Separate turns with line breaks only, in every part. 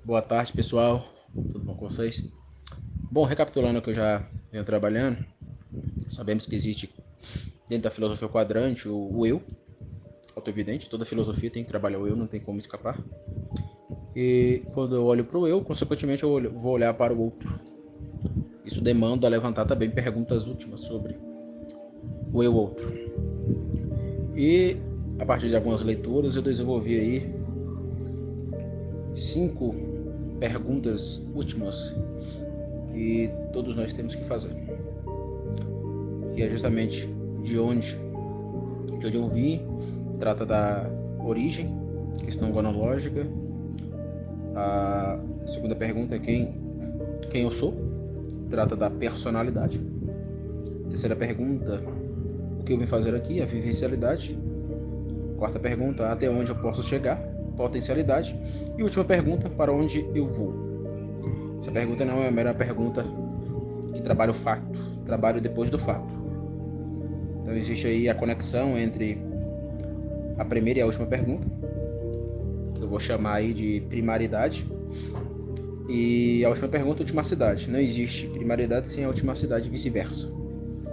Boa tarde, pessoal. Tudo bom com vocês? Bom, recapitulando o que eu já venho trabalhando, sabemos que existe dentro da filosofia quadrante o eu, autoevidente, toda filosofia tem que trabalhar o eu, não tem como escapar. E quando eu olho para o eu, consequentemente vou olhar para o outro. Isso demanda levantar também perguntas últimas sobre o eu outro. E a partir de algumas leituras eu desenvolvi aí 5 perguntas últimas que todos nós temos que fazer. Que é justamente de onde eu vim, trata da origem, questão gonológica. A segunda pergunta é quem eu sou, trata da personalidade. Terceira pergunta, o que eu vim fazer aqui, a vivencialidade. Quarta pergunta, até onde eu posso chegar, potencialidade. E última pergunta, para onde eu vou. Essa pergunta não é uma mera pergunta que trabalha o fato, trabalho depois do fato. Então existe aí a conexão entre a primeira e a última pergunta, que eu vou chamar aí de primaridade. E a última pergunta, ultimacidade. Não existe primaridade sem a ultimacidade e vice-versa.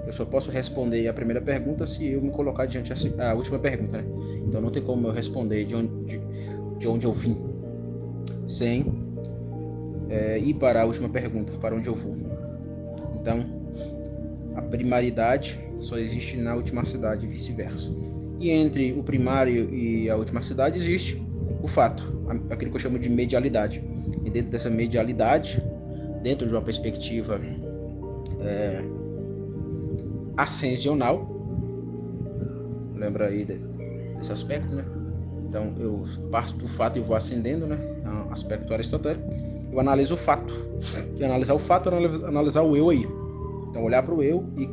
Eu só posso responder a primeira pergunta se eu me colocar diante a última pergunta, né? Então não tem como eu responder de onde eu vim sem ir para a última pergunta, para onde eu vou. Então, a primaridade só existe na ultimacidade e vice-versa. E entre o primário e a ultimacidade existe o fato, aquilo que eu chamo de medialidade. E dentro dessa medialidade, dentro de uma perspectiva ascensional, lembra aí desse aspecto, né? Então eu parto do fato e vou ascendendo, né? É um aspecto aristotélico. Eu analiso o fato. E analisar o fato é analisar o eu aí. Então olhar para o eu e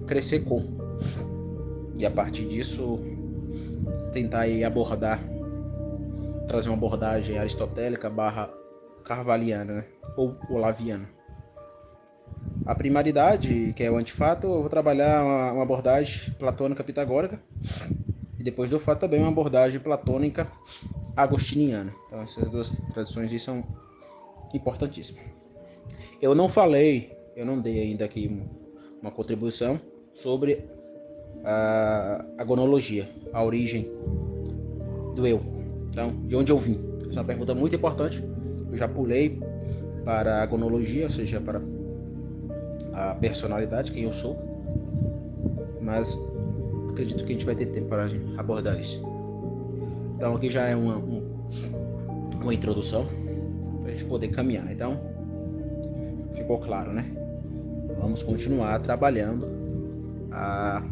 crescer com. E a partir disso tentar aí abordar, trazer uma abordagem aristotélica barra carvaliana, né? Ou olaviana. A primaridade, que é o antifato, eu vou trabalhar uma abordagem platônica pitagórica. E depois do fato também uma abordagem platônica agostiniana. Então essas duas tradições são importantíssimas. Eu não dei ainda aqui uma contribuição sobre a gonologia, a origem do eu. Então, de onde eu vim? Essa é uma pergunta muito importante. Eu já pulei para a gonologia, ou seja, para a personalidade, quem eu sou. Mas acredito que a gente vai ter tempo para abordar isso. Então aqui já é uma introdução para a gente poder caminhar. Então, ficou claro, né? Vamos continuar trabalhando a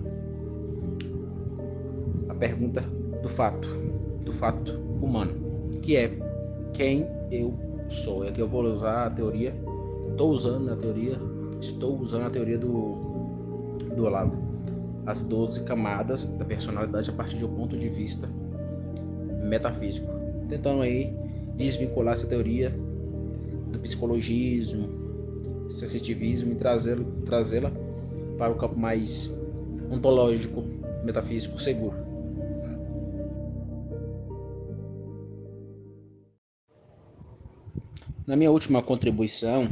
pergunta do fato humano, que é quem eu sou. E aqui eu vou usar a teoria, estou usando a teoria do Olavo, as 12 camadas da personalidade a partir de um ponto de vista metafísico, tentando aí desvincular essa teoria do psicologismo, sensitivismo e trazê-la para o campo mais ontológico, metafísico, seguro. Na minha última contribuição,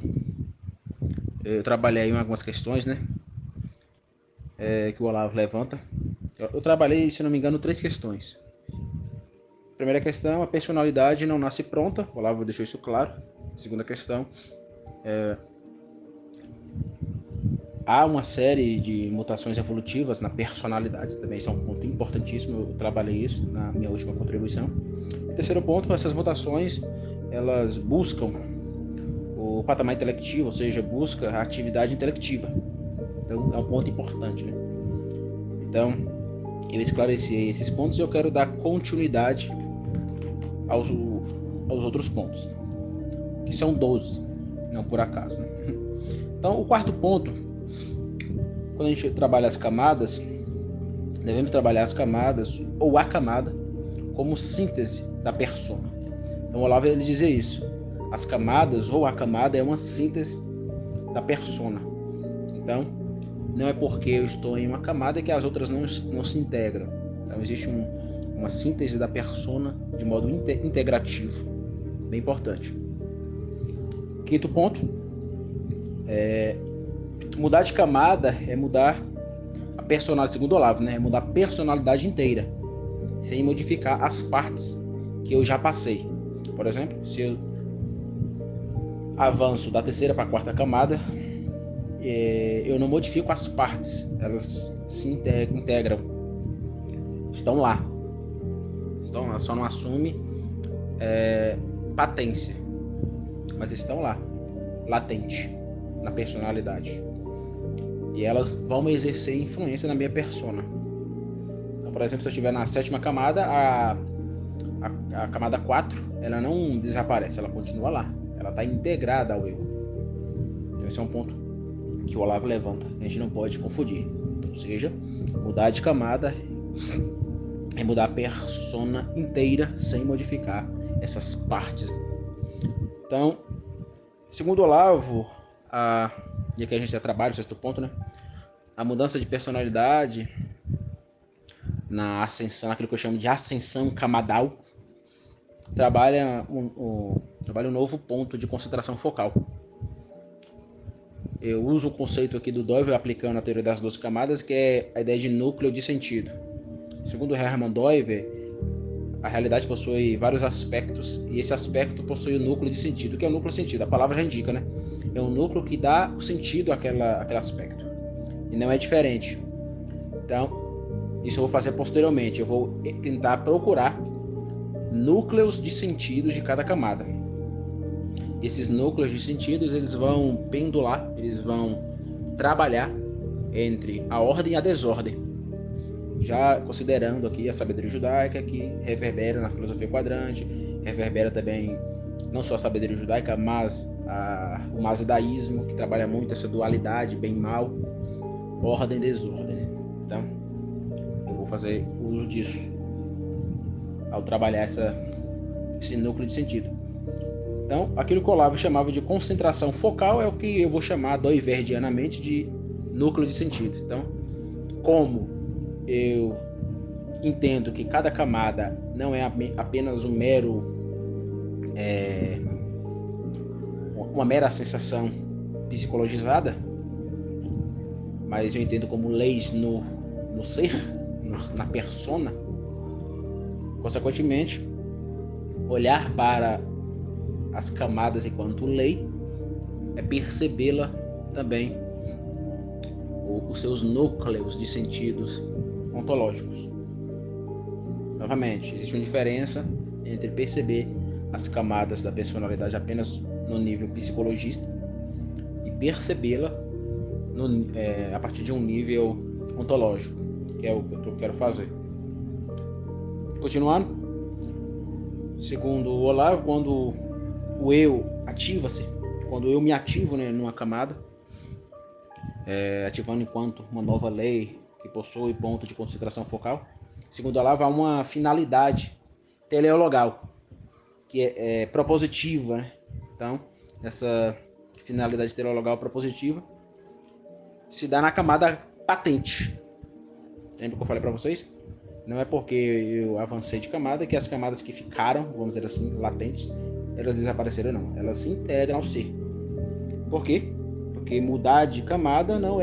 eu trabalhei em algumas questões, né, que o Olavo levanta. Eu trabalhei, se não me engano, 3 questões. Primeira questão, a personalidade não nasce pronta. O Olavo deixou isso claro. Segunda questão, há uma série de mutações evolutivas na personalidade, também isso é um ponto importantíssimo, eu trabalhei isso na minha última contribuição. E terceiro ponto, essas mutações, elas buscam o patamar intelectivo, ou seja, busca a atividade intelectiva. Então é um ponto importante, né? Então, eu esclareci esses pontos e eu quero dar continuidade aos outros pontos, que são 12, não por acaso, né? Então, o quarto ponto, quando a gente trabalha as camadas, devemos trabalhar as camadas, ou a camada, como síntese da persona. Então, o Olavo ele dizia isso. As camadas, ou a camada, é uma síntese da persona. Então, não é porque eu estou em uma camada que as outras não se integram. Então, existe uma síntese da persona de modo integrativo. Bem importante. Quinto ponto, mudar de camada é mudar a personalidade, segundo o Olavo, né? É mudar a personalidade inteira, sem modificar as partes que eu já passei. Por exemplo, se eu avanço da terceira para a quarta camada, eu não modifico as partes, elas se integram, estão lá, só não assume patência, mas estão lá, latente, na personalidade, e elas vão exercer influência na minha persona. Então, por exemplo, se eu estiver na sétima camada, a camada 4, ela não desaparece, ela continua lá, ela está integrada ao eu. Então esse é um ponto que o Olavo levanta, a gente não pode confundir. Ou seja, mudar de camada é mudar a persona inteira sem modificar essas partes. Então, segundo o Olavo, e aqui a gente já trabalha o sexto ponto, né? A mudança de personalidade na ascensão, aquilo que eu chamo de ascensão camadal, trabalha um novo ponto de concentração focal. Eu uso o conceito aqui do Doivre aplicando a teoria das 12 camadas, que é a ideia de núcleo de sentido. Segundo Hermann Doivre, a realidade possui vários aspectos, e esse aspecto possui o núcleo de sentido. O que é o núcleo de sentido? A palavra já indica, né? É um núcleo que dá o sentido àquele aspecto, e não é diferente. Então, isso eu vou fazer posteriormente. Eu vou tentar procurar núcleos de sentidos de cada camada. Esses núcleos de sentidos, eles vão pendular, eles vão trabalhar entre a ordem e a desordem, já considerando aqui a sabedoria judaica, que reverbera na filosofia quadrante, reverbera também não só a sabedoria judaica, mas o mazedaísmo, que trabalha muito essa dualidade, bem e mal, ordem e desordem. Então, eu vou fazer uso disso ao trabalhar esse núcleo de sentido. Então, aquilo que o Olavo chamava de concentração focal é o que eu vou chamar doiverdianamente de núcleo de sentido. Então, como eu entendo que cada camada não é apenas uma mera sensação psicologizada, mas eu entendo como leis no ser, na persona, consequentemente, olhar para as camadas enquanto lei é percebê-la também, os seus núcleos de sentidos ontológicos. Novamente, existe uma diferença entre perceber as camadas da personalidade apenas no nível psicologista e percebê-la a partir de um nível ontológico, que é o que eu quero fazer. Continuando, segundo o Olavo, quando o eu ativa-se, quando eu me ativo, né, numa camada, ativando enquanto uma nova lei que possui ponto de concentração focal, segundo o Olavo, há uma finalidade teleologal, que é propositiva, né? Então, essa finalidade teleologal propositiva se dá na camada patente. Lembra que eu falei para vocês? Não é porque eu avancei de camada que as camadas que ficaram, vamos dizer assim, latentes, elas desapareceram, não. Elas se integram ao ser. Por quê? Porque mudar de camada não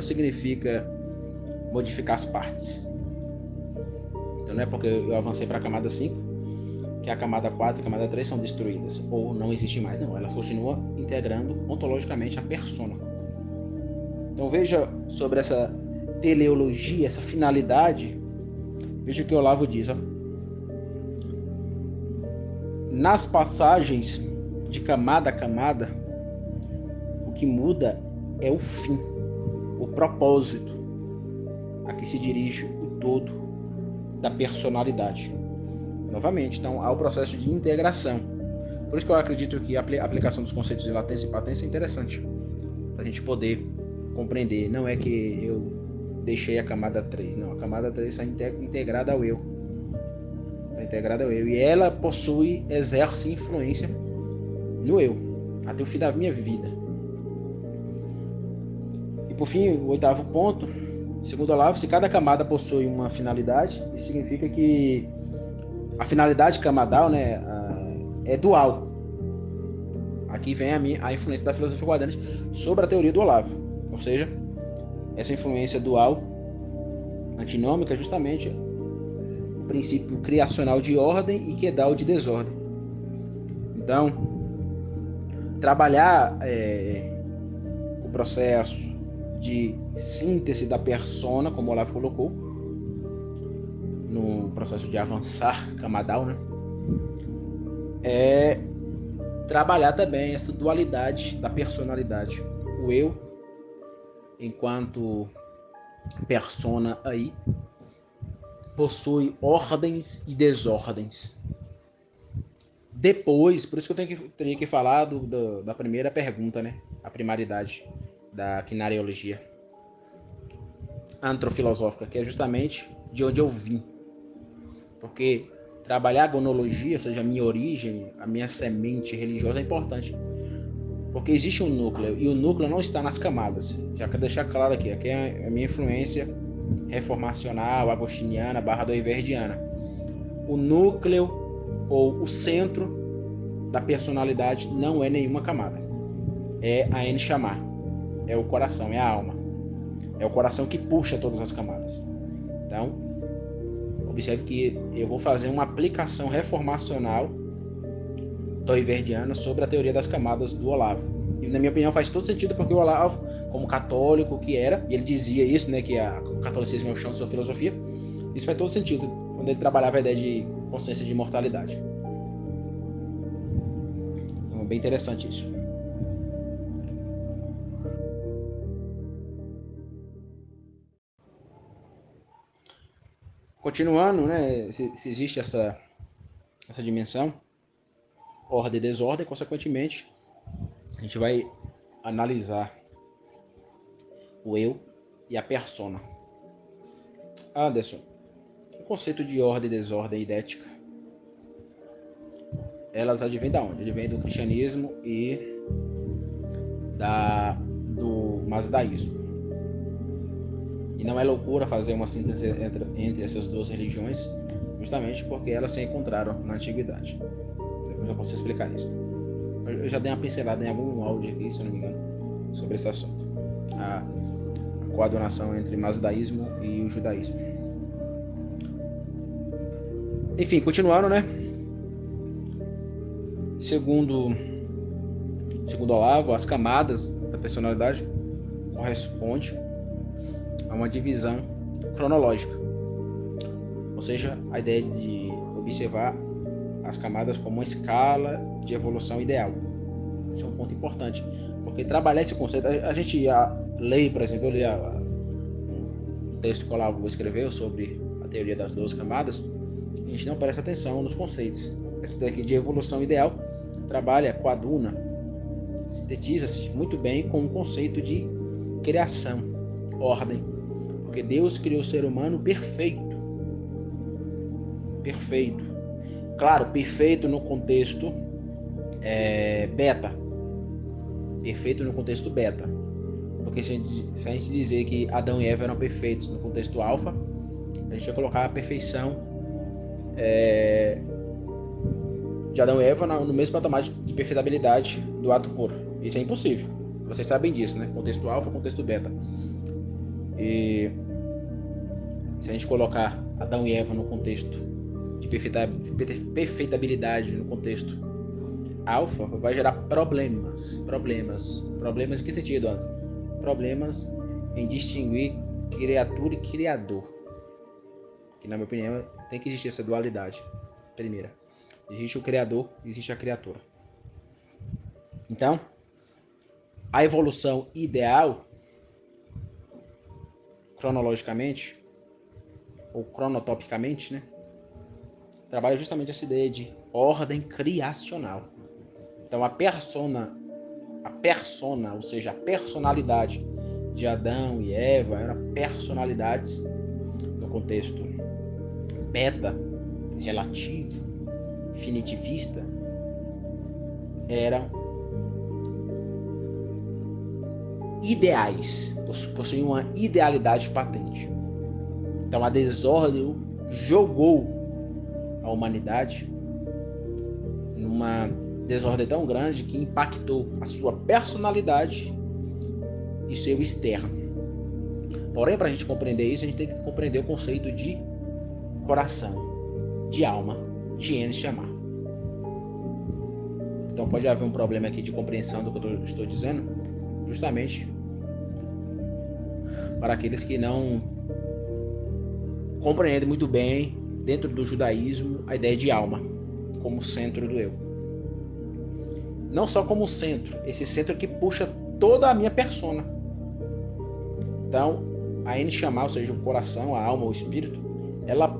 significa modificar as partes. Então não é porque eu avancei para a camada 5 que a camada 4 e a camada 3 são destruídas ou não existem mais. Não, elas continuam integrando ontologicamente a persona. Então veja sobre essa teleologia, essa finalidade, veja o que o Olavo diz. Ó. Nas passagens de camada a camada, o que muda é o fim, o propósito a que se dirige o todo da personalidade. Novamente, então há o processo de integração. Por isso que eu acredito que a aplicação dos conceitos de latência e patência é interessante, para a gente poder compreender. Não é que eu deixei a camada 3, não. A camada 3 está integrada ao eu. Está integrada ao eu. E ela exerce influência no eu, até o fim da minha vida. E por fim, o oitavo ponto, segundo Olavo, se cada camada possui uma finalidade, isso significa que a finalidade camadal, né, é dual. aqui vem a influência da filosofia quadrante sobre a teoria do Olavo. Ou seja, essa influência dual antinômica é justamente o princípio criacional de ordem e quedal de desordem. Então, trabalhar o processo de síntese da persona, como o Olavo colocou, no processo de avançar camadal, né? É trabalhar também essa dualidade da personalidade. O eu, enquanto persona aí, possui ordens e desordens. Depois, por isso que eu teria que falar da primeira pergunta, né? A primaridade da quinariologia antrofilosófica, que é justamente de onde eu vim. Porque trabalhar a gonologia, ou seja, a minha origem, a minha semente religiosa é importante. Porque existe um núcleo, e o núcleo não está nas camadas. Já quero deixar claro aqui é a minha influência reformacional, agostiniana, /doiverdiana. O núcleo ou o centro da personalidade não é nenhuma camada. É a Neshama, é o coração, é a alma. É o coração que puxa todas as camadas. Então, observe que eu vou fazer uma aplicação reformacional doiverdiana sobre a teoria das camadas do Olavo. E, na minha opinião, faz todo sentido, porque o Olavo, como católico que era, e ele dizia isso, né, que o catolicismo é o chão de sua filosofia, isso faz todo sentido quando ele trabalhava a ideia de consciência de imortalidade. Então, é bem interessante isso. Continuando, né, se existe essa dimensão, ordem e desordem, consequentemente, a gente vai analisar o eu e a persona. Anderson, o conceito de ordem, desordem e idética, elas advêm da onde? Advêm do cristianismo e do mazdaísmo. E não é loucura fazer uma síntese entre essas duas religiões, justamente porque elas se encontraram na antiguidade. Depois eu posso explicar isso. Eu já dei uma pincelada em algum áudio aqui, se eu não me engano, sobre esse assunto. A coadunação entre mazdaísmo e o judaísmo. Enfim, continuando, né? Segundo Olavo, as camadas da personalidade correspondem a uma divisão cronológica. Ou seja, a ideia de observar as camadas como uma escala de evolução ideal. Isso é um ponto importante, porque trabalhar esse conceito, a gente lê, por exemplo, eu li um texto que o Olavo escreveu sobre a teoria das 12 camadas, a gente não presta atenção nos conceitos. Essa daqui de evolução ideal trabalha, coaduna, sintetiza-se muito bem com o conceito de criação, ordem, porque Deus criou o ser humano perfeito. Perfeito. Claro, perfeito no contexto beta. Perfeito no contexto beta. Porque se a gente dizer que Adão e Eva eram perfeitos no contexto alfa, a gente vai colocar a perfeição de Adão e Eva no mesmo patamar de perfeitabilidade do ato puro. Isso é impossível. Vocês sabem disso, né? Contexto alfa, contexto beta. E se a gente colocar Adão e Eva no contexto de perfeitabilidade, no contexto alfa, vai gerar problemas. Problemas em que sentido, antes? Problemas em distinguir criatura e criador. Que, na minha opinião, tem que existir essa dualidade. Primeira, existe o criador, existe a criatura. Então, a evolução ideal, cronologicamente, ou cronotopicamente, né, trabalha justamente essa ideia de ordem criacional. Então, a persona, ou seja, a personalidade de Adão e Eva eram personalidades no contexto beta, relativo, finitivista, eram ideais, possuíam uma idealidade patente. Então a desordem jogou a humanidade numa desordem tão grande que impactou a sua personalidade e seu externo. Porém, para a gente compreender isso, a gente tem que compreender o conceito de coração, de alma, de Neshama. Então pode haver um problema aqui de compreensão do que eu estou dizendo, justamente para aqueles que não compreendem muito bem, dentro do judaísmo, a ideia de alma como centro do eu. Não só como centro, esse centro que puxa toda a minha persona. Então, a Neshama, ou seja, o coração, a alma, o espírito, ela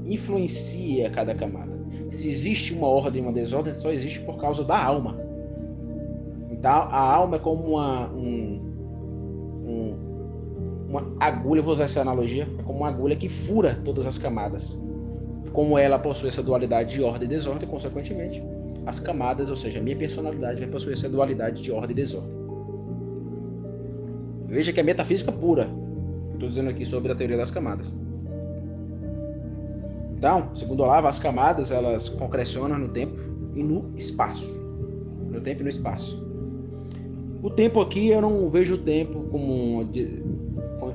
influencia cada camada. Se existe uma ordem e uma desordem, só existe por causa da alma. Então, a alma é como uma agulha, vou usar essa analogia, é como uma agulha que fura todas as camadas. Como ela possui essa dualidade de ordem e desordem, consequentemente, as camadas, ou seja, a minha personalidade vai possuir essa dualidade de ordem e desordem. Veja que é metafísica pura. Estou dizendo aqui sobre a teoria das camadas. Então, segundo Olavo, as camadas elas concrecionam no tempo e no espaço. No tempo e no espaço. O tempo aqui, eu não vejo o tempo como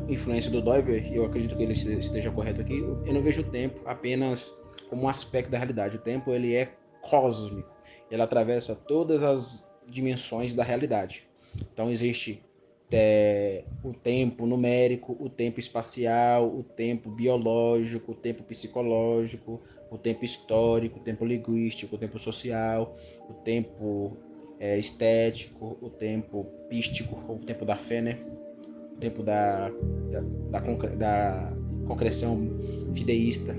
influência do Doiver, e eu acredito que ele esteja correto aqui. Eu não vejo o tempo apenas como um aspecto da realidade. O tempo ele é cósmico. Ele atravessa todas as dimensões da realidade. Então existe o tempo numérico, o tempo espacial, o tempo biológico, o tempo psicológico, o tempo histórico, o tempo linguístico, o tempo social, o tempo estético, o tempo pístico, o tempo da fé, né? O tempo da concreção fideísta,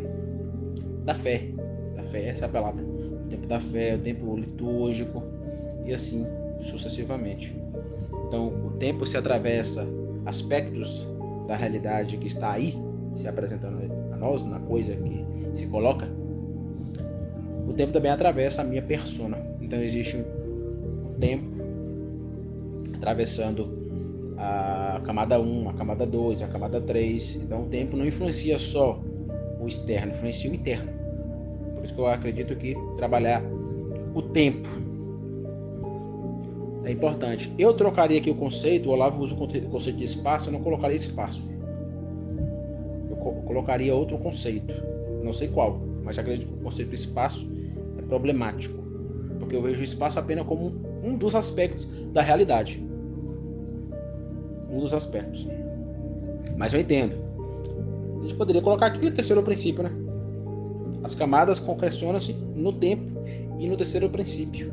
da fé, essa é a palavra. O tempo da fé, o tempo litúrgico e assim sucessivamente. Então, o tempo se atravessa aspectos da realidade que está aí, se apresentando a nós, na coisa que se coloca. O tempo também atravessa a minha persona. Então, existe um tempo atravessando a camada 1, a camada 2, a camada 3. Então, o tempo não influencia só o externo, influencia o interno. Por isso que eu acredito que trabalhar o tempo é importante. Eu trocaria aqui o conceito, o Olavo usa o conceito de espaço, eu não colocaria espaço. Eu colocaria outro conceito, não sei qual, mas acredito que o conceito de espaço é problemático, porque eu vejo o espaço apenas como um dos aspectos da realidade. Um dos aspectos. Mas eu entendo. A gente poderia colocar aqui o terceiro princípio, né? As camadas concrecionam-se no tempo e no terceiro princípio,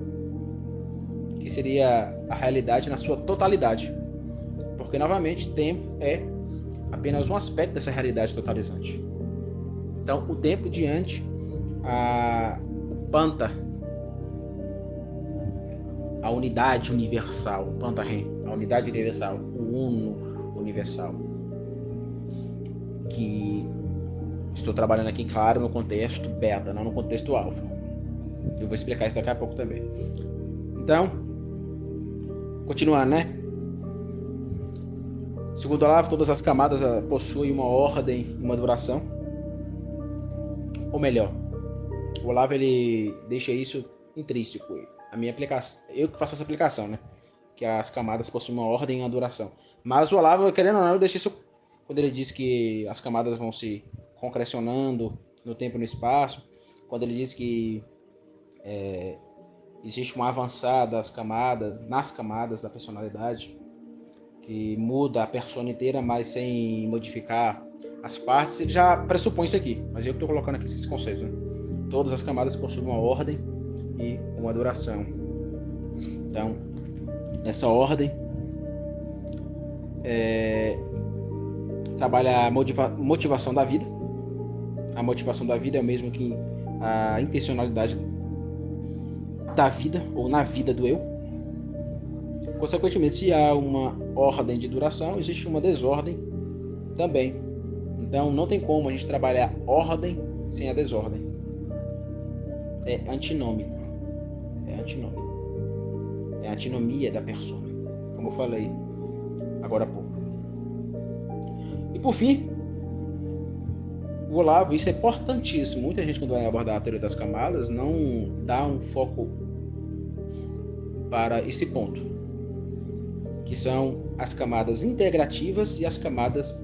que seria a realidade na sua totalidade. Porque, novamente, tempo é apenas um aspecto dessa realidade totalizante. Então, o tempo diante a panta, a unidade universal, pantarren, a unidade universal, o uno universal, que estou trabalhando aqui, claro, no contexto beta, não no contexto alfa. Eu vou explicar isso daqui a pouco também. Então, continuando, né? Segundo Olavo, todas as camadas possuem uma ordem e uma duração. Ou melhor, o Olavo ele deixa isso intrínseco. A minha aplicação, eu que faço essa aplicação, né? Que as camadas possuem uma ordem e uma duração. Mas o Olavo, querendo ou não, ele deixa isso quando ele diz que as camadas vão se concrecionando no tempo e no espaço. Quando ele diz que existe uma avançada nas camadas da personalidade, que muda a persona inteira, mas sem modificar as partes, ele já pressupõe isso aqui. Mas eu que estou colocando aqui esses conceitos, né? Todas as camadas possuem uma ordem e uma duração. Então, essa ordem trabalha a motivação da vida. A motivação da vida é o mesmo que a intencionalidade da vida, ou na vida do eu. Consequentemente, se há uma ordem de duração, existe uma desordem também. Então, não tem como a gente trabalhar ordem sem a desordem. É antinômico. É antinômico. É a antinomia da persona, como eu falei agora há pouco. E por fim, o Olavo, isso é importantíssimo. Muita gente, quando vai abordar a teoria das camadas, não dá um foco para esse ponto, que são as camadas integrativas e as camadas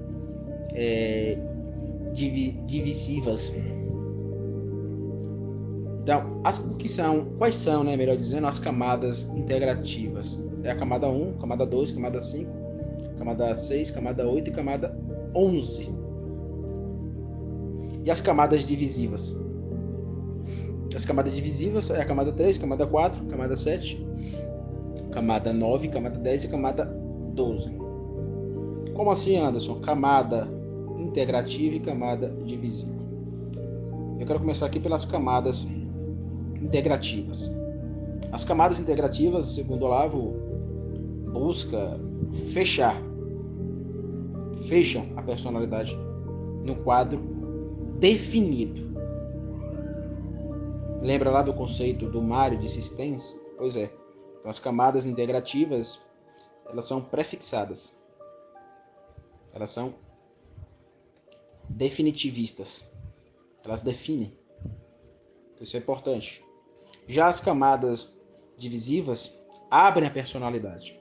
divisivas. Então, quais são, né, melhor dizendo, as camadas integrativas? É a camada 1, camada 2, camada 5, camada 6, camada 8 e camada 11. E as camadas divisivas? As camadas divisivas é a camada 3, camada 4, camada 7, camada 9, camada 10 e camada 12. Como assim, Anderson? Camada integrativa e camada divisiva. Eu quero começar aqui pelas camadas integrativas. As camadas integrativas, segundo Olavo, fecham a personalidade no quadro definido. Lembra lá do conceito do Mário de Sistens? Pois é. Então, as camadas integrativas, elas são prefixadas. Elas são definitivistas. Elas definem. Então, isso é importante. Já as camadas divisivas abrem a personalidade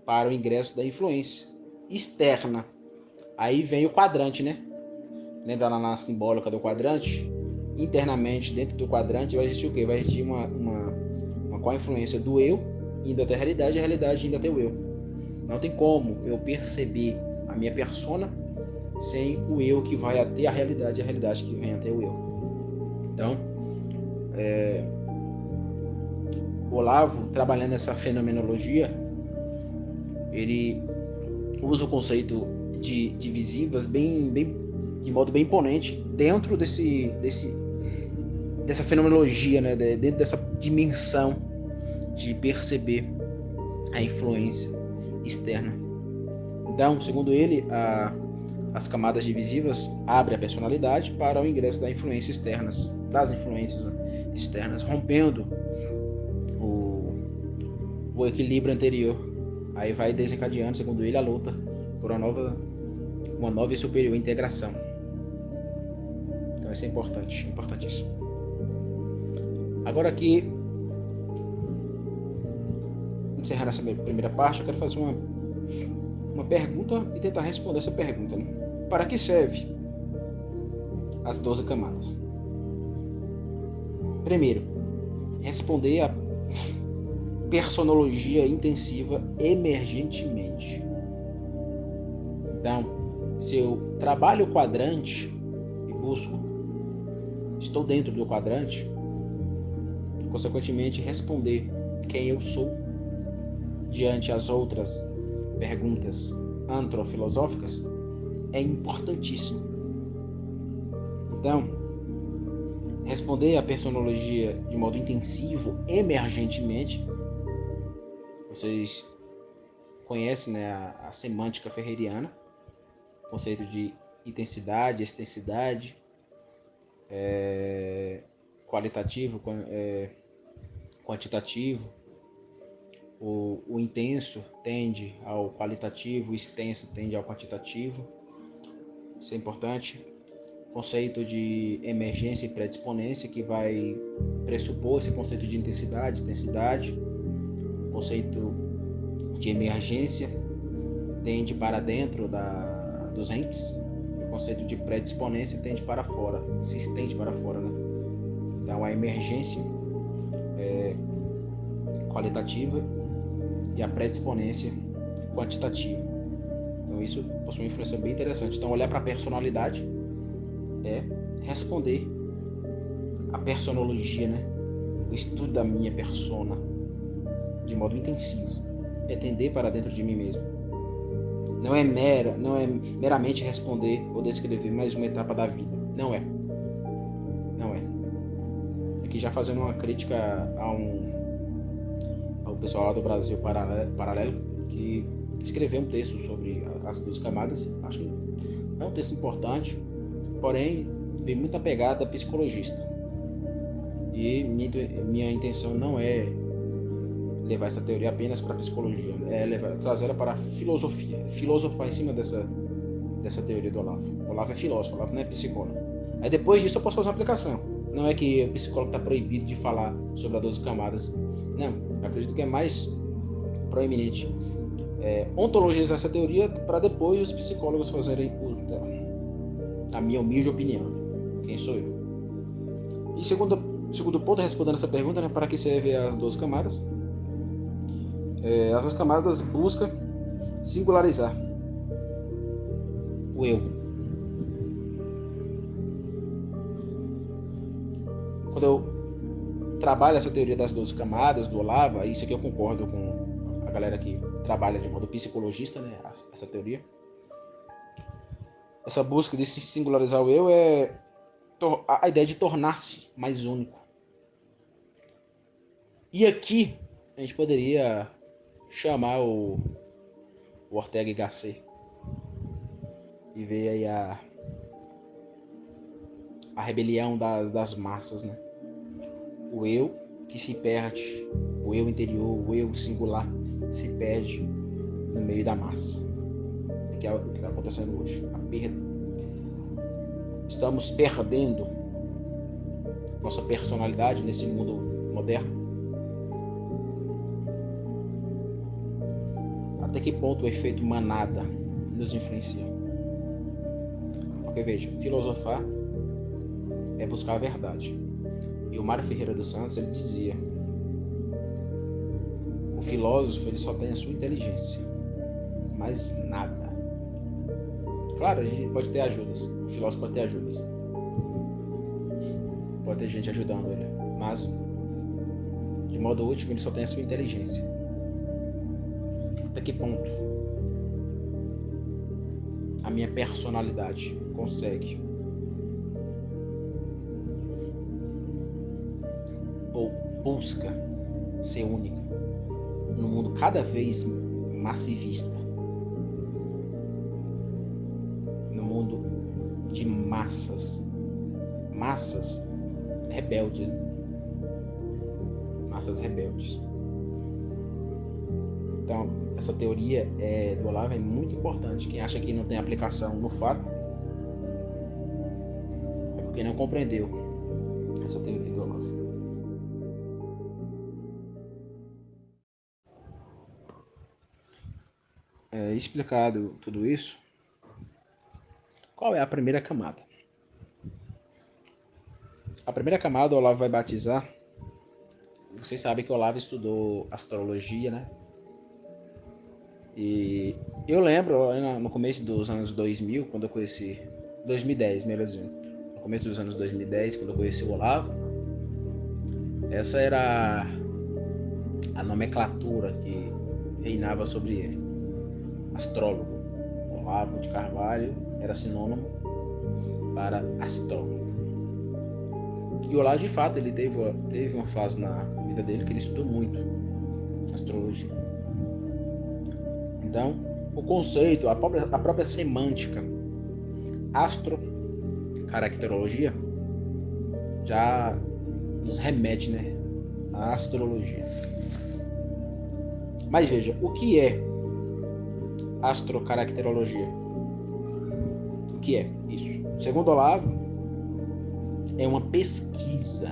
para o ingresso da influência externa. Aí vem o quadrante, né? Lembra lá na simbólica do quadrante? Internamente, dentro do quadrante, vai existir o quê? Vai existir uma co-influência do eu indo até a realidade indo até o eu. Não tem como eu perceber a minha persona sem o eu que vai até a realidade que vem até o eu. Então, Olavo, trabalhando essa fenomenologia, ele usa o conceito de divisivas de modo bem imponente dentro dessa fenomenologia, né? Dentro dessa dimensão de perceber a influência externa. Então, segundo ele, as camadas divisivas abrem a personalidade para o ingresso das influências externas, rompendo o equilíbrio anterior. Aí vai desencadeando, segundo ele, a luta por uma nova e superior integração. Então isso é importante, importantíssimo. Agora aqui, encerrando essa primeira parte, eu quero fazer uma pergunta e tentar responder essa pergunta, né? Para que serve as 12 camadas? Primeiro, responder a personologia intensiva emergentemente. Então, se eu trabalho o quadrante e estou dentro do quadrante, consequentemente responder quem eu sou diante as outras perguntas antrofilosóficas é importantíssimo. Então, responder a personologia de modo intensivo, emergentemente, vocês conhecem, né, a semântica ferreriana, o conceito de intensidade, extensidade, qualitativo, quantitativo. O intenso tende ao qualitativo, o extenso tende ao quantitativo. Isso é importante. Conceito de emergência e predisponência, que vai pressupor esse conceito de intensidade, extensidade. Conceito de emergência tende para dentro dos entes. O conceito de predisponência tende para fora, se estende para fora, né? Então a emergência é qualitativa e a predisponência quantitativa. Então isso possui uma influência bem interessante. Então olhar para a personalidade é responder a personologia, né? O estudo da minha persona de modo intensivo, é tender para dentro de mim mesmo. Não é meramente responder ou descrever mais uma etapa da vida. Não é. Aqui já fazendo uma crítica ao pessoal lá do Brasil Paralelo, que escreveu um texto sobre as 12 camadas. Acho que é um texto importante, porém vem muita pegada psicologista. E minha intenção não é levar essa teoria apenas para a psicologia, trazer ela para a filosofia, filosofar em cima dessa teoria do Olavo. O Olavo é filósofo, o Olavo não é psicólogo. Aí depois disso eu posso fazer uma aplicação. Não é que o psicólogo está proibido de falar sobre as 12 camadas. Não, eu acredito que é mais proeminente ontologizar essa teoria para depois os psicólogos fazerem uso dela. A minha humilde opinião. Quem sou eu? E segundo ponto, respondendo essa pergunta, né, para que servem as 12 camadas? As 12 camadas buscam singularizar o eu. Quando eu trabalho essa teoria das 12 camadas do Olavo, isso aqui eu concordo com a galera que trabalha de modo psicologista, né, essa teoria. Essa busca de se singularizar o eu é a ideia de tornar-se mais único. E aqui a gente poderia chamar o Ortega y Gasset e ver aí a rebelião das massas, né? O eu que se perde, o eu interior, o eu singular se perde no meio da massa. Que é o que está acontecendo hoje. A perda. Estamos perdendo nossa personalidade nesse mundo moderno. Até que ponto o efeito manada nos influencia? Porque veja, filosofar é buscar a verdade. E o Mário Ferreira dos Santos, ele dizia: o filósofo, ele só tem a sua inteligência, mais nada. Claro, a gente pode ter ajudas, o filósofo pode ter ajudas, pode ter gente ajudando ele, mas de modo último ele só tem a sua inteligência. Até que ponto a minha personalidade consegue ou busca ser única num mundo cada vez massivista, no mundo de massas rebeldes, massas rebeldes. Então, essa teoria do Olavo é muito importante. Quem acha que não tem aplicação no fato é porque não compreendeu essa teoria do Olavo. Explicado tudo isso, qual é a primeira camada? A primeira camada o Olavo vai batizar. Vocês sabem que o Olavo estudou astrologia, né? E eu lembro no começo dos anos 2000, quando eu conheci 2010, melhor dizendo, no começo dos anos 2010, quando eu conheci o Olavo, essa era a nomenclatura que reinava sobre ele. Astrólogo. Olavo de Carvalho era sinônimo para astrólogo. E o Olavo, de fato, ele teve uma fase na vida dele que ele estudou muito astrologia. Então, o conceito, a própria semântica, astrocaracterologia, já nos remete, né, à astrologia. Mas veja, o que é astrocaracterologia? O que é isso? Segundo Olavo, é uma pesquisa.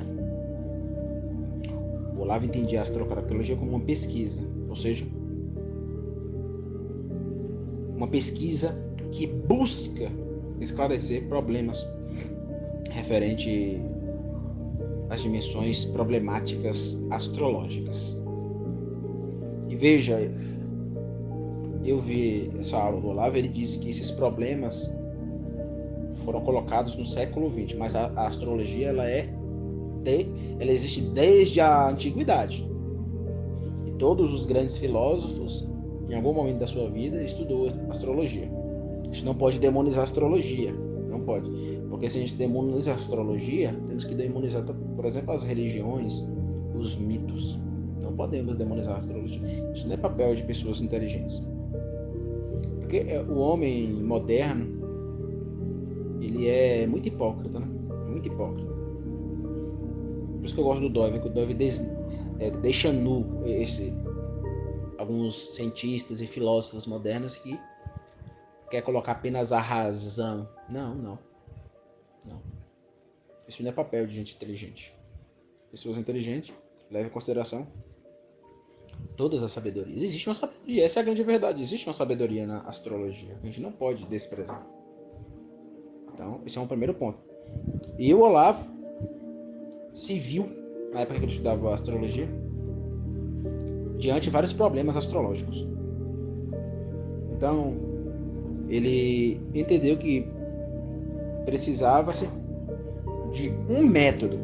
O Olavo entendia a astrocaracterologia como uma pesquisa, ou seja, uma pesquisa que busca esclarecer problemas referente às dimensões problemáticas astrológicas. E veja, eu vi essa aula do Olavo, ele diz que esses problemas foram colocados no século XX, mas a astrologia ela existe desde a antiguidade. E todos os grandes filósofos, em algum momento da sua vida, estudou astrologia. A gente não pode demonizar a astrologia, não pode. Porque se a gente demoniza a astrologia, temos que demonizar, por exemplo, as religiões, os mitos. Não podemos demonizar a astrologia. Isso não é papel de pessoas inteligentes. Porque o homem moderno, ele é muito hipócrita, né? Muito hipócrita. Por isso que eu gosto do Dove, que o Dove deixa nu alguns cientistas e filósofos modernos que quer colocar apenas a razão. Não. Isso não é papel de gente inteligente. Pessoas inteligentes levam em consideração todas as sabedorias. Existe uma sabedoria, essa é a grande verdade. Existe uma sabedoria na astrologia, a gente não pode desprezar. Então, esse é um primeiro ponto. E o Olavo se viu, na época que ele estudava astrologia, diante de vários problemas astrológicos. Então, ele entendeu que precisava-se de um método,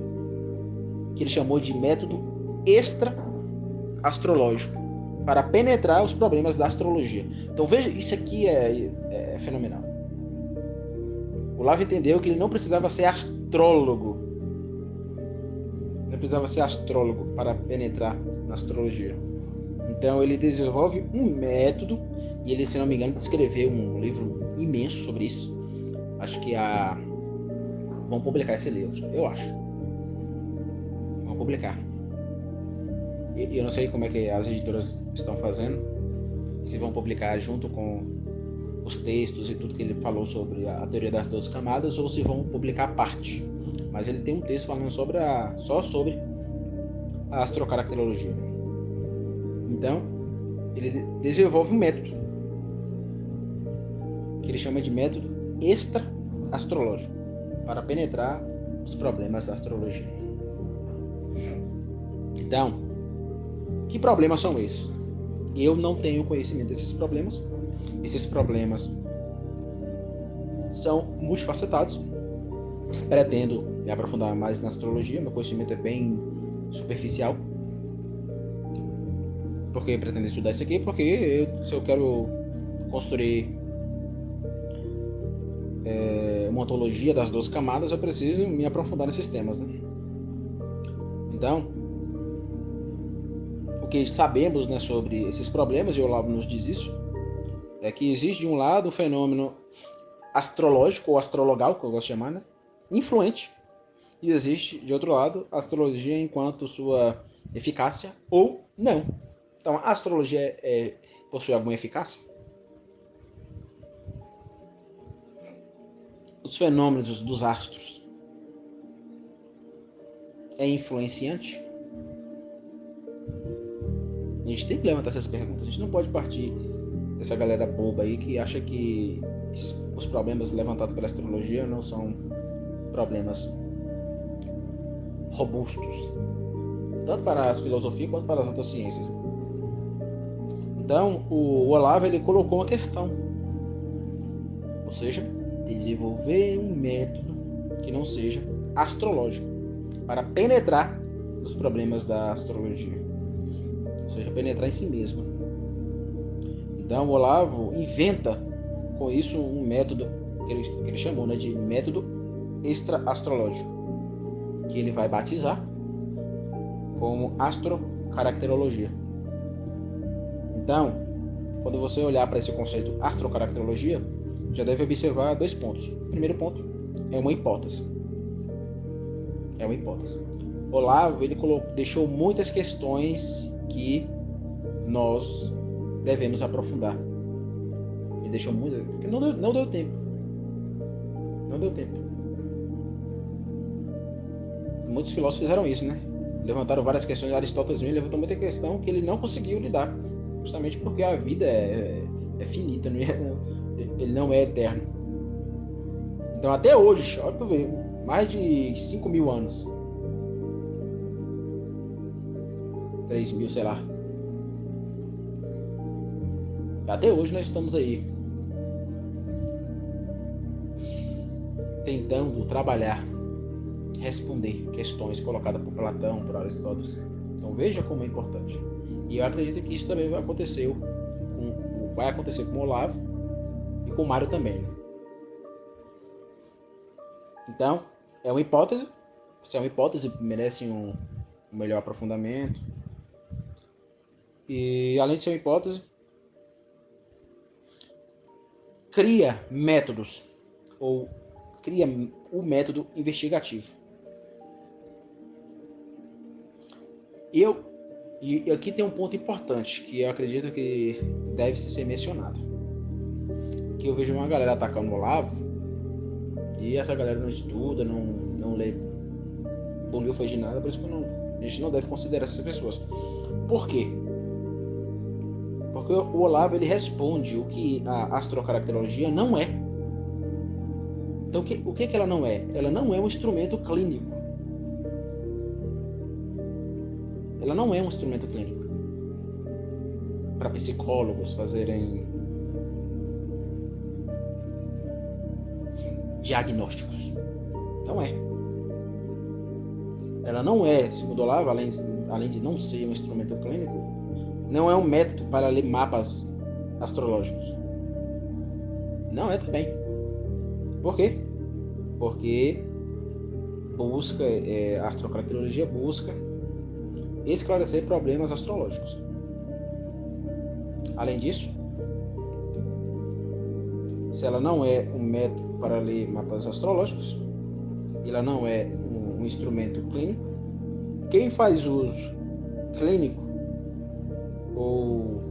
que ele chamou de método extra-astrológico, para penetrar os problemas da astrologia. Então veja, isso aqui é fenomenal. O Olavo entendeu que ele não precisava ser astrólogo. Não precisava ser astrólogo para penetrar na astrologia. Então ele desenvolve um método, e ele, se não me engano, escreveu um livro imenso sobre isso. Acho que vão publicar esse livro, eu acho. Vão publicar. Eu não sei como é que as editoras estão fazendo, se vão publicar junto com os textos e tudo que ele falou sobre a teoria das 12 camadas, ou se vão publicar à parte. Mas ele tem um texto falando só sobre a astrocaracterologia. Então, ele desenvolve um método que ele chama de método extra-astrológico para penetrar os problemas da astrologia. Então, que problemas são esses? Eu não tenho conhecimento desses problemas. Esses problemas são multifacetados. Pretendo me aprofundar mais na astrologia. Meu conhecimento é bem superficial. Por que pretendo estudar isso aqui? Porque se eu quero construir uma ontologia das 12 camadas, eu preciso me aprofundar nesses temas, né? Então, o que sabemos, né, sobre esses problemas, e o Olavo nos diz isso, é que existe de um lado o fenômeno astrológico ou astrologal, que eu gosto de chamar, né, influente, e existe de outro lado a astrologia enquanto sua eficácia ou não. Então, a astrologia possui alguma eficácia? Os fenômenos dos astros é influenciante? A gente tem que levantar essas perguntas. A gente não pode partir dessa galera boba aí que acha que os problemas levantados pela astrologia não são problemas robustos, tanto para as filosofias quanto para as outras ciências. Então, o Olavo, ele colocou uma questão, ou seja, desenvolver um método que não seja astrológico para penetrar nos problemas da astrologia, ou seja, penetrar em si mesmo. Então, o Olavo inventa com isso um método que ele chamou, né, de método extra-astrológico, que ele vai batizar como astrocaracterologia. Então, quando você olhar para esse conceito astrocaracterologia, já deve observar 2 pontos. O primeiro ponto é uma hipótese. É uma hipótese. Olavo, ele deixou muitas questões que nós devemos aprofundar. Ele deixou muitas, porque não deu tempo. Não deu tempo. Muitos filósofos fizeram isso, né? Levantaram várias questões. Aristóteles mesmo levantou muita questão que ele não conseguiu lidar, justamente porque a vida é finita, ele não é eterno. Então, até hoje, olha pra ver, mais de 5.000 anos, 3.000, sei lá, até hoje nós estamos aí tentando trabalhar, responder questões colocadas por Platão, por Aristóteles. Então veja como é importante. E eu acredito que isso também vai acontecer com o Olavo e com o Mário também, né? Então, é uma hipótese. Se é uma hipótese, merece um melhor aprofundamento. E além de ser uma hipótese, cria métodos, ou cria o método investigativo. E aqui tem um ponto importante que eu acredito que deve ser mencionado. Que eu vejo uma galera atacando o Olavo, e essa galera não estuda, não lê aboliu foi de nada, por isso que a gente não deve considerar essas pessoas. Por quê? Porque o Olavo ele responde o que a astrocaracterologia não é. Então o que ela não é? Ela não é um instrumento clínico. Ela não é um instrumento clínico para psicólogos fazerem diagnósticos. Não é. Ela não é, segundo Olavo, além de não ser um instrumento clínico, não é um método para ler mapas astrológicos. Não é também. Por quê? Porque a astrocaracterologia busca esclarecer problemas astrológicos. Além disso, se ela não é um método para ler mapas astrológicos, ela não é um instrumento clínico, quem faz uso clínico ou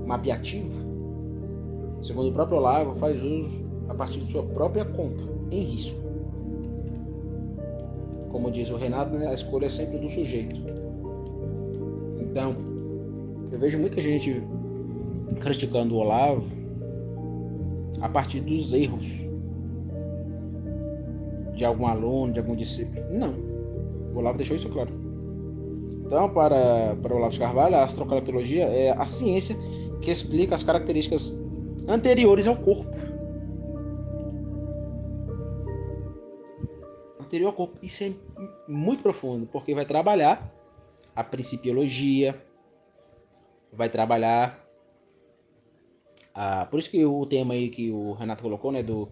mapeativo, segundo o próprio Olavo, faz uso a partir de sua própria conta, em risco. Como diz o Renato, né, a escolha é sempre do sujeito. Então, eu vejo muita gente criticando o Olavo a partir dos erros de algum aluno, de algum discípulo. Não. O Olavo deixou isso claro. Então, para o Olavo de Carvalho, a astrocaracterologia é a ciência que explica as características anteriores ao corpo. Anterior ao corpo. Isso é muito profundo, porque vai trabalhar a principiologia, vai trabalhar por isso que o tema aí que o Renato colocou, né, do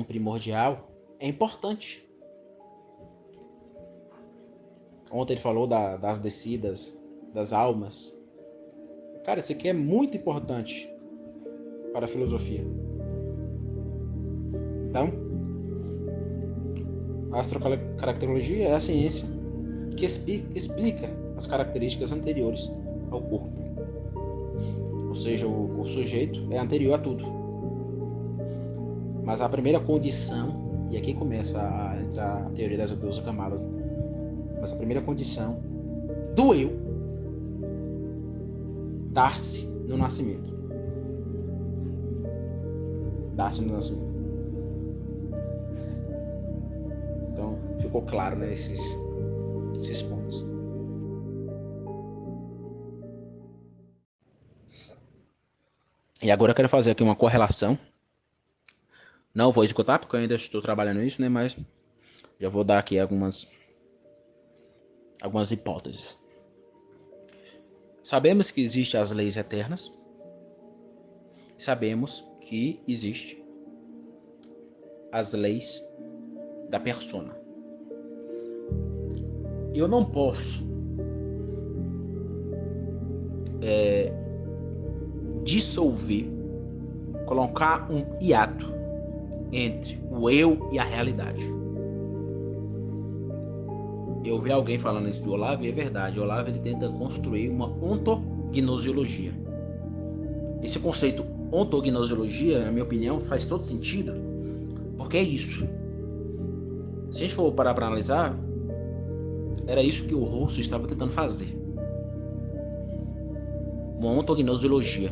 primordial, é importante. Ontem ele falou das descidas, das almas. Cara, isso aqui é muito importante para a filosofia. Então, a astrocaracterologia é a ciência que explica as características anteriores ao corpo. Ou seja, o sujeito é anterior a tudo. Mas a primeira condição, e aqui começa a entrar a teoria das 12 camadas, mas a primeira condição do eu dar-se no nascimento. Dar-se no nascimento. Então, ficou claro, né, esses pontos. E agora eu quero fazer aqui uma correlação. Não vou esgotar, porque eu ainda estou trabalhando nisso, né? Mas já vou dar aqui algumas hipóteses. Sabemos que existem as leis eternas. Sabemos que existem as leis da persona. Eu não posso dissolver, colocar um hiato entre o eu e a realidade. Eu vi alguém falando isso do Olavo e é verdade. O Olavo ele tenta construir uma ontognosiologia. Esse conceito ontognosiologia, na minha opinião, faz todo sentido, porque é isso. Se a gente for parar para analisar, era isso que o Russo estava tentando fazer. Uma ontognosiologia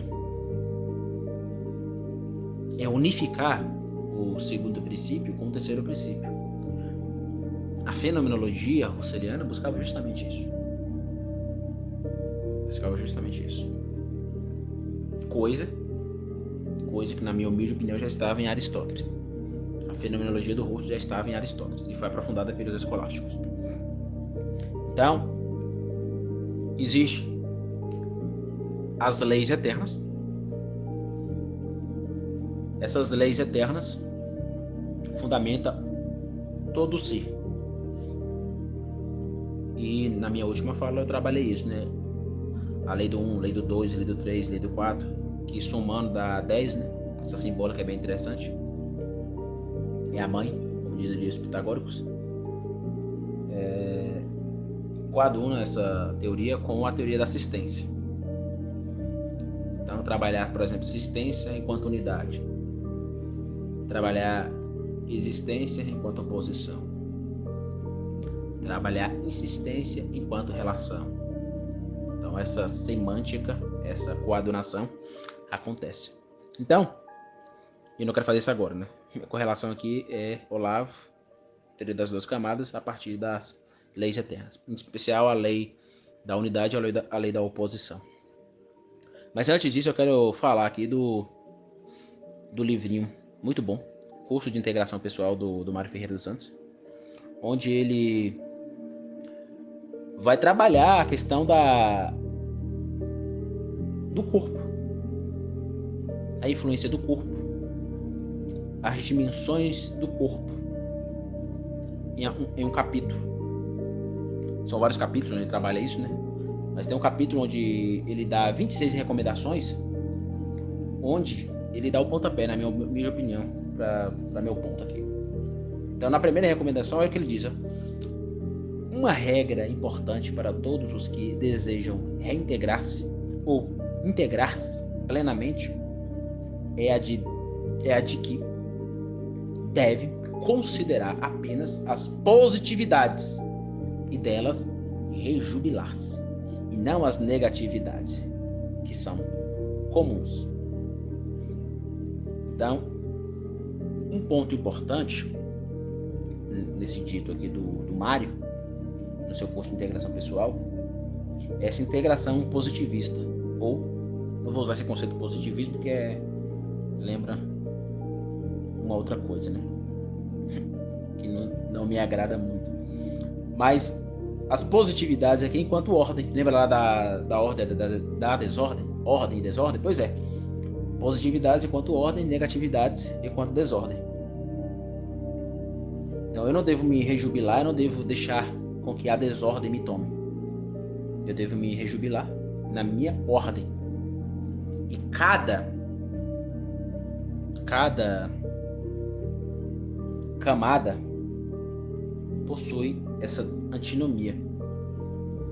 é unificar o segundo princípio com o terceiro princípio. A fenomenologia russeliana buscava justamente isso. Coisa que, na minha humilde opinião, já estava em Aristóteles. A fenomenologia do Russo já estava em Aristóteles e foi aprofundada pelos escolásticos. Então, existem as leis eternas. Essas leis eternas fundamentam todo o ser. E na minha última fala eu trabalhei isso, né? A lei do 1, lei do 2, lei do 3, lei do 4, que somando dá 10, né? Essa simbólica é bem interessante. É a mãe, como dizem os pitagóricos. Coaduna essa teoria com a teoria da assistência. Então, trabalhar, por exemplo, existência enquanto unidade. Trabalhar existência enquanto oposição. trabalhar insistência enquanto relação. Então essa semântica, essa coadunação acontece. Então, eu não quero fazer isso agora, né? A correlação aqui é Olavo, teoria das duas camadas, a partir das leis eternas. Em especial a lei da unidade e a lei da oposição. Mas antes disso eu quero falar aqui do livrinho muito bom, Curso de Integração Pessoal do Mário Ferreira dos Santos, onde ele vai trabalhar a questão do corpo, a influência do corpo, as dimensões do corpo, em um capítulo. São vários capítulos onde ele trabalha isso, né? Mas tem um capítulo onde ele dá 26 recomendações, onde ele dá o pontapé, na minha opinião, para meu ponto aqui. Então, na primeira recomendação é que ele diz: uma regra importante para todos os que desejam reintegrar-se ou integrar-se plenamente é a de que deve considerar apenas as positividades e delas rejubilar-se, e não as negatividades, que são comuns. Então, um ponto importante nesse dito aqui do Mário, no seu curso de integração pessoal, é essa integração positivista, ou, não vou usar esse conceito positivismo porque lembra uma outra coisa, né? Que não me agrada muito. Mas as positividades aqui enquanto ordem. Lembra lá da ordem da desordem? Ordem e desordem? Pois é. Positividades enquanto ordem, negatividades enquanto desordem. Então eu não devo me rejubilar, eu não devo deixar com que a desordem me tome. Eu devo me rejubilar na minha ordem. E cada camada possui essa antinomia.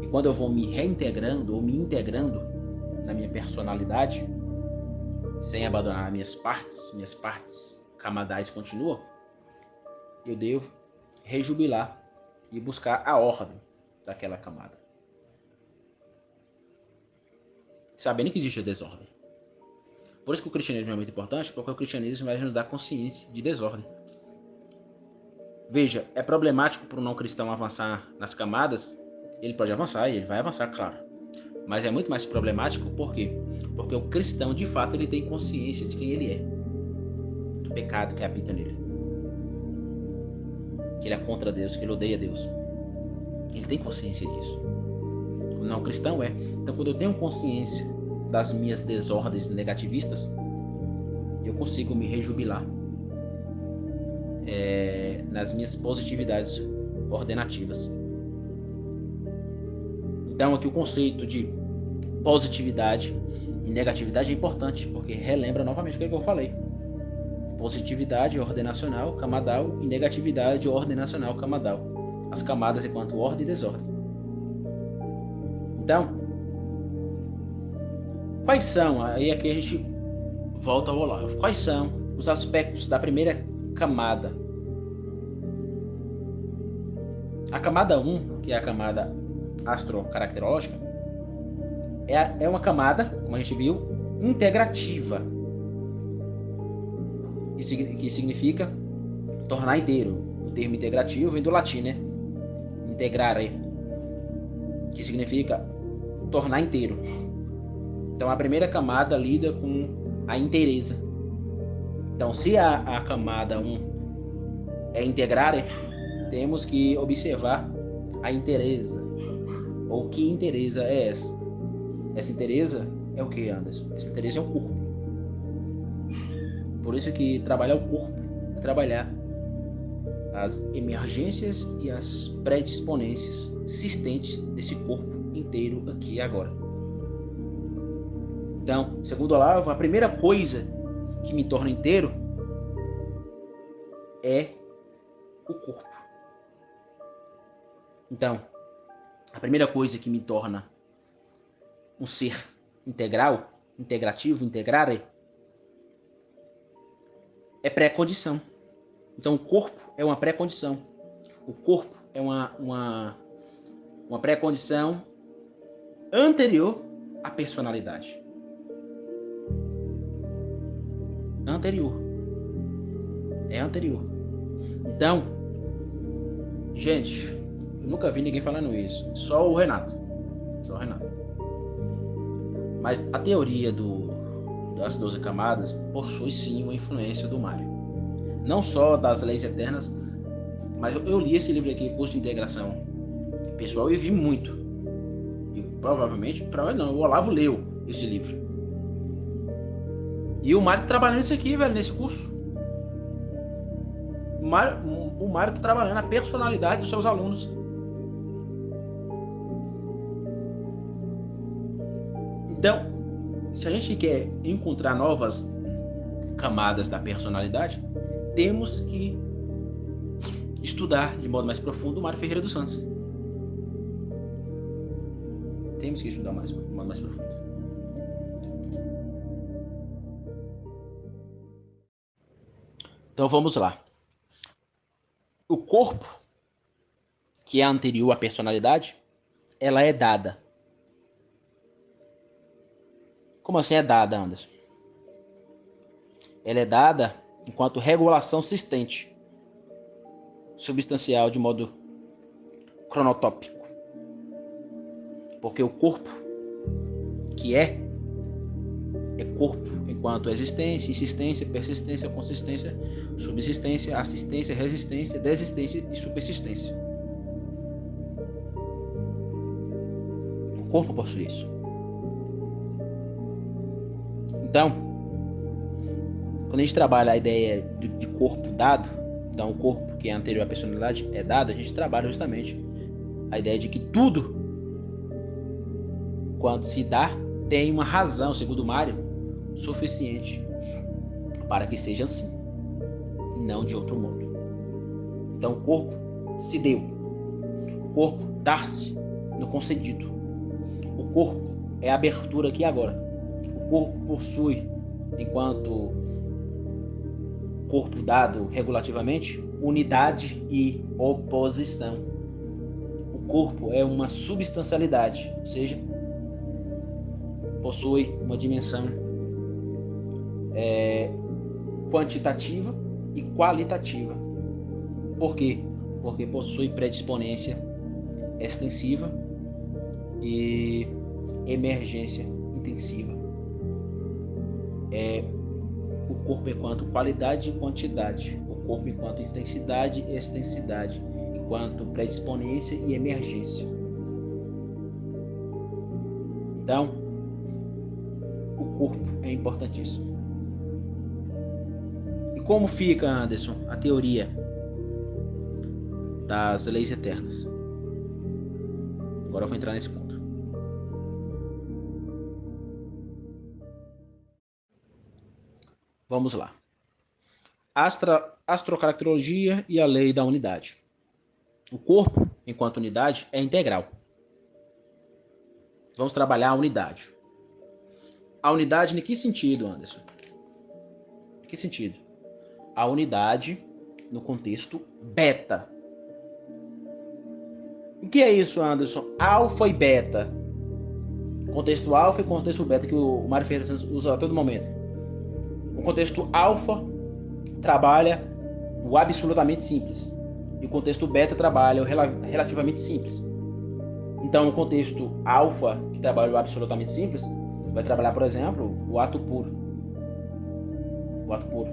E quando eu vou me reintegrando ou me integrando na minha personalidade, sem abandonar minhas partes camadais continuam, eu devo rejubilar e buscar a ordem daquela camada, sabendo que existe a desordem. Por isso que o cristianismo é muito importante, porque o cristianismo vai nos dar consciência de desordem. Veja, é problemático para o não cristão avançar nas camadas. Ele pode avançar e ele vai avançar, claro. Mas é muito mais problemático, por quê? Porque o cristão, de fato, ele tem consciência de quem ele é, do pecado que habita nele, que ele é contra Deus, que ele odeia Deus. Ele tem consciência disso. O não cristão é. Então, quando eu tenho consciência das minhas desordens negativistas, eu consigo me rejubilar nas minhas positividades ordenativas. Então, aqui o conceito de positividade e negatividade é importante, porque relembra novamente o que eu falei. Positividade ordenacional, camadal, e negatividade ordenacional, camadal. As camadas enquanto ordem e desordem. Então, quais são, aí aqui a gente volta ao Olavo, quais são os aspectos da primeira camada? A camada 1, que é a camada astrocaracterológica, é uma camada, como a gente viu, integrativa, que significa tornar inteiro. O termo integrativo vem do latim, né? Integrare, que significa tornar inteiro. Então a primeira camada lida com a inteireza. Então se a camada 1 é integrare, temos que observar a inteireza. Ou que inteireza é essa? Essa inteireza é o que, Anderson? Essa inteireza é o corpo. Por isso que trabalhar o corpo é trabalhar as emergências e as predisponências existentes desse corpo inteiro aqui e agora. Então, segundo Olavo, a primeira coisa que me torna inteiro é o corpo. Então, a primeira coisa que me torna um ser integral, integrativo, integrare, é pré-condição. Então, o corpo é uma pré-condição. O corpo é uma pré-condição anterior à personalidade. Anterior. É anterior. Então, gente, eu nunca vi ninguém falando isso. Só o Renato. Mas a teoria das 12 camadas possui sim uma influência do Mário. Não só das leis eternas, mas eu li esse livro aqui, Curso de Integração Pessoal, e vi muito. E provavelmente o Olavo leu esse livro. E o Mário tá trabalhando isso aqui, velho, nesse curso. O Mário tá trabalhando a personalidade dos seus alunos. Então, se a gente quer encontrar novas camadas da personalidade, temos que estudar de modo mais profundo o Mário Ferreira dos Santos. Temos que estudar de modo mais profundo. Então vamos lá. O corpo, que é anterior à personalidade, ela é dada. Como assim é dada, Anderson? Ela é dada enquanto regulação sistente, substancial de modo cronotópico. Porque o corpo, que é corpo enquanto existência, insistência, persistência, consistência, subsistência, assistência, resistência, desistência e subsistência. O corpo possui isso. Então, quando a gente trabalha a ideia de corpo dado, então o corpo que é anterior à personalidade é dado, a gente trabalha justamente a ideia de que tudo, quando se dá, tem uma razão, segundo Mário, suficiente para que seja assim, e não de outro modo. Então o corpo se deu, o corpo dá-se no concedido, o corpo é a abertura aqui agora, o corpo possui, enquanto corpo dado regulativamente, unidade e oposição. O corpo é uma substancialidade, ou seja, possui uma dimensão quantitativa e qualitativa. Por quê? Porque possui predisponência extensiva e emergência intensiva. O corpo enquanto qualidade e quantidade, o corpo enquanto intensidade e extensidade, enquanto predisponência e emergência. Então, o corpo é importantíssimo. E como fica, Anderson, a teoria das leis eternas? Agora eu vou entrar nesse ponto. Vamos lá. Astrocaracterologia e a lei da unidade. O corpo, enquanto unidade, é integral. Vamos trabalhar a unidade. A unidade em que sentido, Anderson? Em que sentido? A unidade no contexto beta. O que é isso, Anderson? Alfa e beta. Contexto alfa e contexto beta que o Mário Ferreira usa a todo momento. O contexto alfa trabalha o absolutamente simples. E o contexto beta trabalha o relativamente simples. Então, o contexto alfa, que trabalha o absolutamente simples, vai trabalhar, por exemplo, o ato puro. O ato puro.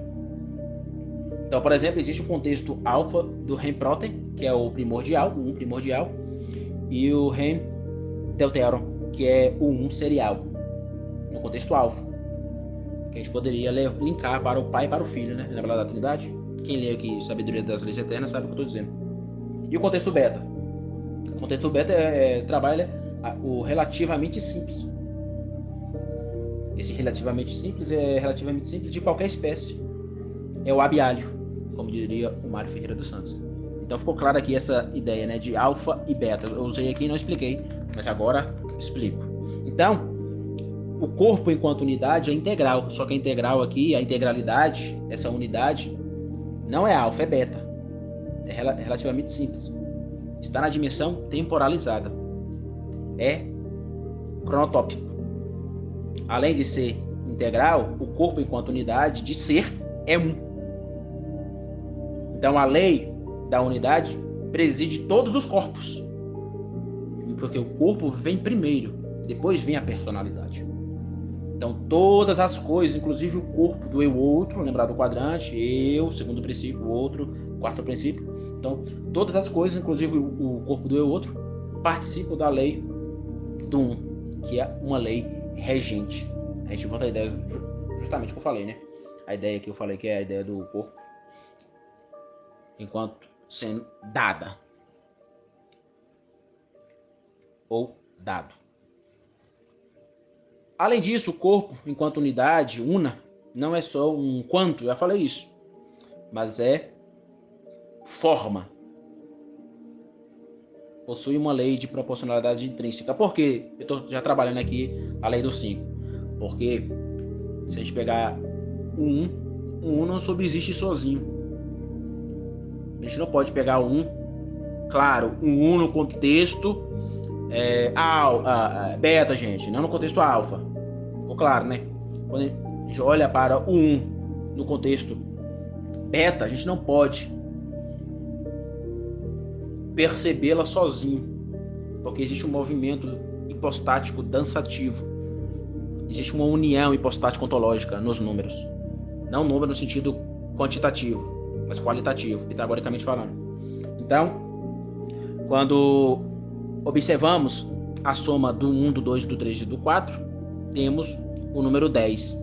Então, por exemplo, existe o contexto alfa do rem protem, que é o primordial, o 1 primordial, e o rem deuteron, que é o 1 serial, no contexto alfa, que a gente poderia linkar para o Pai e para o Filho, né? Lembra da Trindade? Quem lê aqui Sabedoria das Leis Eternas sabe o que eu estou dizendo. E o contexto beta? O contexto beta trabalha o relativamente simples. Esse relativamente simples é relativamente simples de qualquer espécie. É o abiálio, como diria o Mário Ferreira dos Santos. Então ficou claro aqui essa ideia, né, de alfa e beta. Eu usei aqui e não expliquei, mas agora explico. Então, o corpo enquanto unidade é integral, só que a integral aqui, a integralidade, essa unidade, não é alfa, é beta. É relativamente simples. está na dimensão temporalizada. É cronotópico. Além de ser integral, o corpo enquanto unidade de ser é um. Então a lei da unidade preside todos os corpos. Porque o corpo vem primeiro, depois vem a personalidade. Então todas as coisas, inclusive o corpo do eu outro, lembrar do quadrante, eu, segundo princípio, o outro, quarto princípio. Então todas as coisas, inclusive o corpo do eu outro, participam da lei do um, que é uma lei regente. A gente volta a ideia, justamente que eu falei, né? A ideia que eu falei que é a ideia do corpo enquanto sendo dada ou dado. Além disso, o corpo, enquanto unidade, una, não é só um quanto, já falei isso, mas é forma. Possui uma lei de proporcionalidade intrínseca. Por quê? Eu estou já trabalhando aqui a lei do 5. Porque se a gente pegar o 1 não subsiste sozinho. A gente não pode pegar o 1, claro, o 1 no contexto beta, gente, não no contexto alfa. Ficou claro, né? Quando a gente olha para o 1 no contexto beta, a gente não pode percebê-la sozinho, porque existe um movimento hipostático dançativo. Existe uma união hipostática ontológica nos números. Não número no sentido quantitativo, mas qualitativo, pitagoricamente falando. Então, quando observamos a soma do 1, do 2, do 3 e do 4, temos o número 10.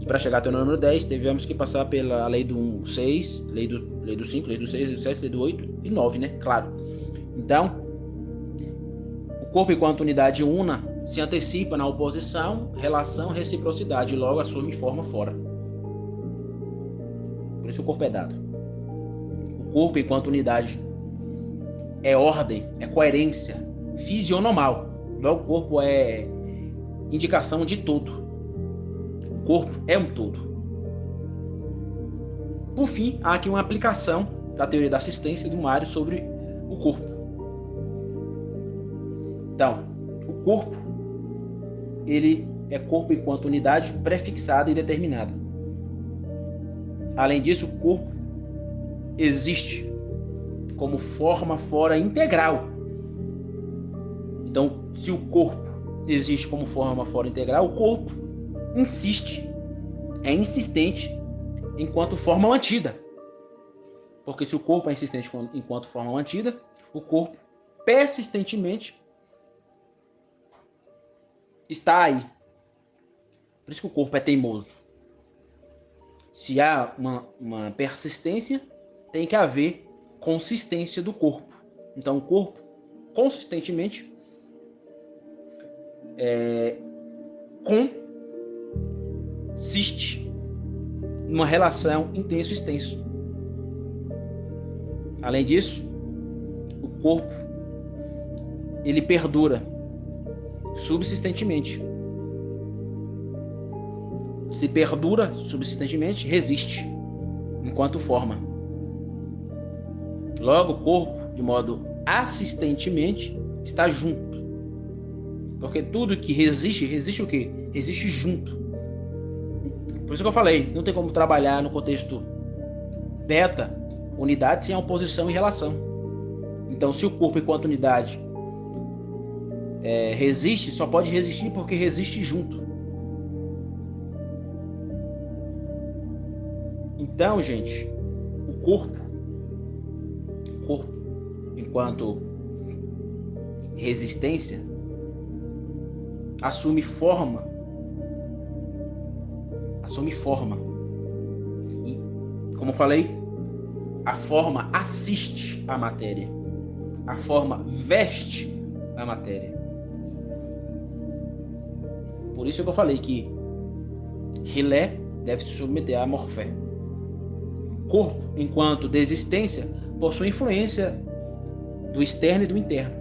E para chegar até o número 10, tivemos que passar pela lei do 6, lei do 5, lei do 6, lei do 7, lei do 8 e 9, né? Claro. Então, o corpo enquanto unidade una se antecipa na oposição, relação, reciprocidade e logo assume forma fora. Por isso o corpo é dado. O corpo enquanto unidade é ordem, é coerência fisionomal. Logo o corpo é indicação de todo. O corpo é um todo. Por fim, há aqui uma aplicação da teoria da assistência do Mário sobre o corpo. Então, o corpo, ele é corpo enquanto unidade prefixada e determinada. Além disso, o corpo existe como forma fora integral. Então, se o corpo existe como forma fora integral, o corpo insiste, é insistente enquanto forma mantida. Porque se o corpo é insistente enquanto forma mantida, o corpo persistentemente está aí. Por isso que o corpo é teimoso. Se há uma persistência, tem que haver consistência do corpo. Então o corpo consistentemente consiste numa relação intenso-extenso. Além disso, o corpo ele perdura subsistentemente. Se perdura subsistentemente, resiste enquanto forma. Logo, o corpo, de modo assistentemente, está junto. Porque tudo que resiste, resiste o quê? Resiste junto. Por isso que eu falei, não tem como trabalhar no contexto beta, unidade, sem a oposição e relação. Então, se o corpo enquanto unidade resiste, só pode resistir porque resiste junto. Então, gente, o corpo enquanto resistência assume forma. E, como eu falei, a forma assiste à matéria. A forma veste a matéria. Por isso que eu falei que Rilé deve se submeter à morfé. Corpo, enquanto desistência, possui influência do externo e do interno.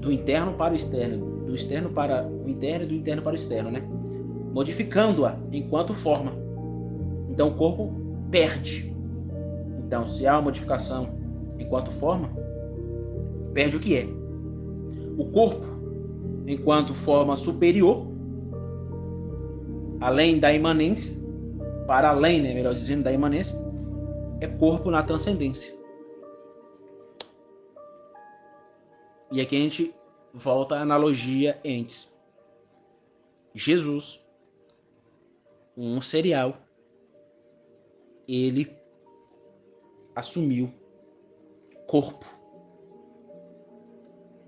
Do interno para o externo. Do externo para o interno e do interno para o externo, né? Modificando-a enquanto forma. Então o corpo perde. Então, se há uma modificação enquanto forma, perde o que é. O corpo, enquanto forma superior, além da imanência, para além, né, melhor dizendo, da imanência, é corpo na transcendência. E aqui a gente volta à analogia entes. Jesus, um serial, ele assumiu corpo.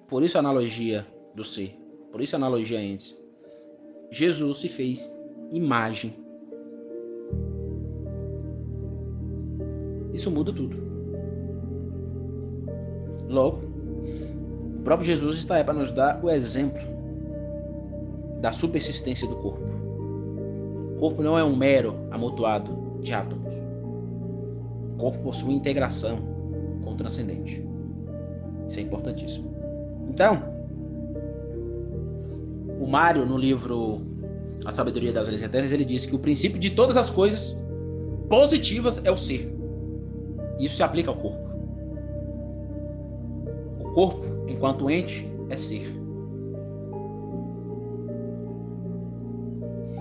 Por isso a analogia do ser. Por isso a analogia entes. Jesus se fez imagem. Isso muda tudo. Logo, o próprio Jesus está aí para nos dar o exemplo da supersistência do corpo. O corpo não é um mero amontoado de átomos. O corpo possui integração com o transcendente. Isso é importantíssimo. Então, o Mário, no livro A Sabedoria das Leis Eternas, ele diz que o princípio de todas as coisas positivas é o ser. Isso se aplica ao corpo. O corpo, enquanto ente, é ser.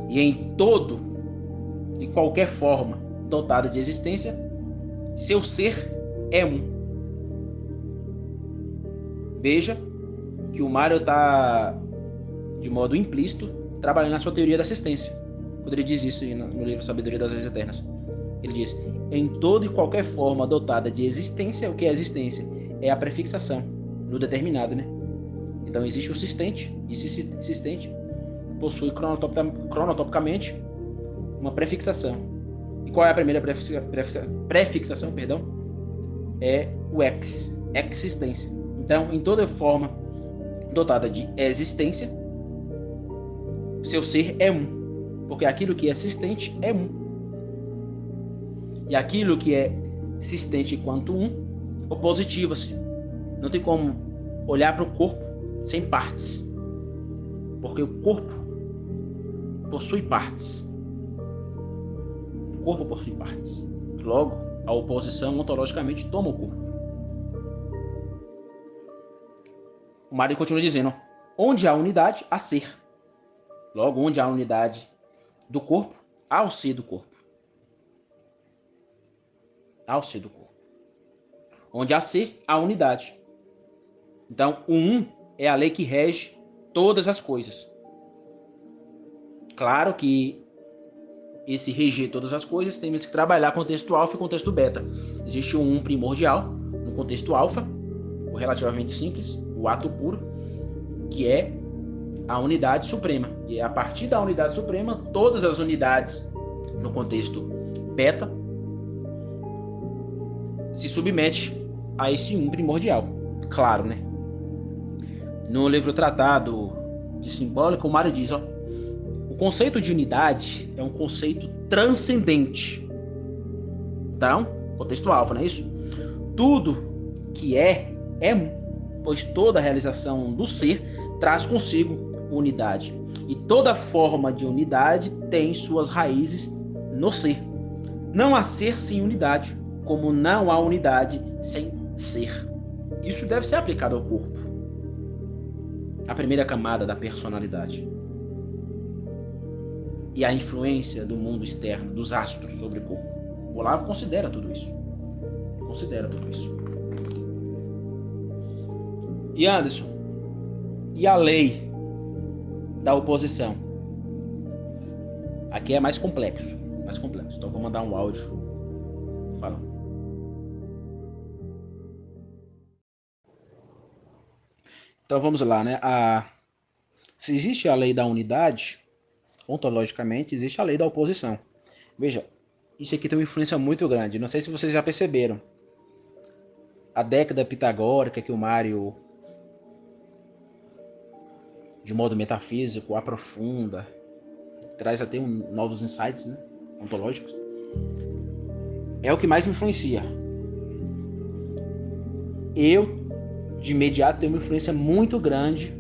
E em todo e qualquer forma dotada de existência, seu ser é um. Veja que o Mário está, de modo implícito, trabalhando na sua teoria da assistência, quando ele diz isso no livro Sabedoria das Leis Eternas. Ele diz: em toda e qualquer forma dotada de existência, o que é existência? É a prefixação, no determinado, né? Então existe o sistente, e esse sistente possui cronotopicamente uma prefixação. E qual é a primeira prefixação? É o ex, existência. Então, em toda forma dotada de existência, seu ser é um, porque aquilo que é existente é um. E aquilo que é existente enquanto um, opositiva-se. Não tem como olhar para o corpo sem partes, porque o corpo possui partes. O corpo possui partes. Logo, a oposição ontologicamente toma o corpo. O Mário continua dizendo: onde há unidade, há ser. Logo, onde há unidade do corpo, há o ser do corpo. Há o ser do corpo. Onde há ser, há unidade. Então, o um é a lei que rege todas as coisas. Claro que esse reger todas as coisas temos que trabalhar contexto alfa e contexto beta. Existe um primordial no contexto alfa, o relativamente simples, o ato puro, que é a unidade suprema. E a partir da unidade suprema, todas as unidades no contexto beta se submete a esse um primordial. Claro, né? No livro Tratado de Simbólica, o Mário diz, o conceito de unidade é um conceito transcendente. Então, contexto alfa, não é isso? Tudo que é um, pois toda a realização do ser traz consigo unidade. E toda forma de unidade tem suas raízes no ser. Não há ser sem unidade, como não há unidade sem ser. Isso deve ser aplicado ao corpo. A primeira camada da personalidade. E a influência do mundo externo, dos astros sobre o corpo. O Olavo considera tudo isso. E Anderson, e a lei da oposição? Aqui é mais complexo. Então vou mandar um áudio falando. Então vamos lá, né? Se existe a lei da unidade, ontologicamente existe a lei da oposição. Veja, isso aqui tem uma influência muito grande. Não sei se vocês já perceberam. A década pitagórica que o Mário, de modo metafísico, aprofunda, traz até novos insights, né, ontológicos, é o que mais me influencia. Eu, de imediato, tenho uma influência muito grande,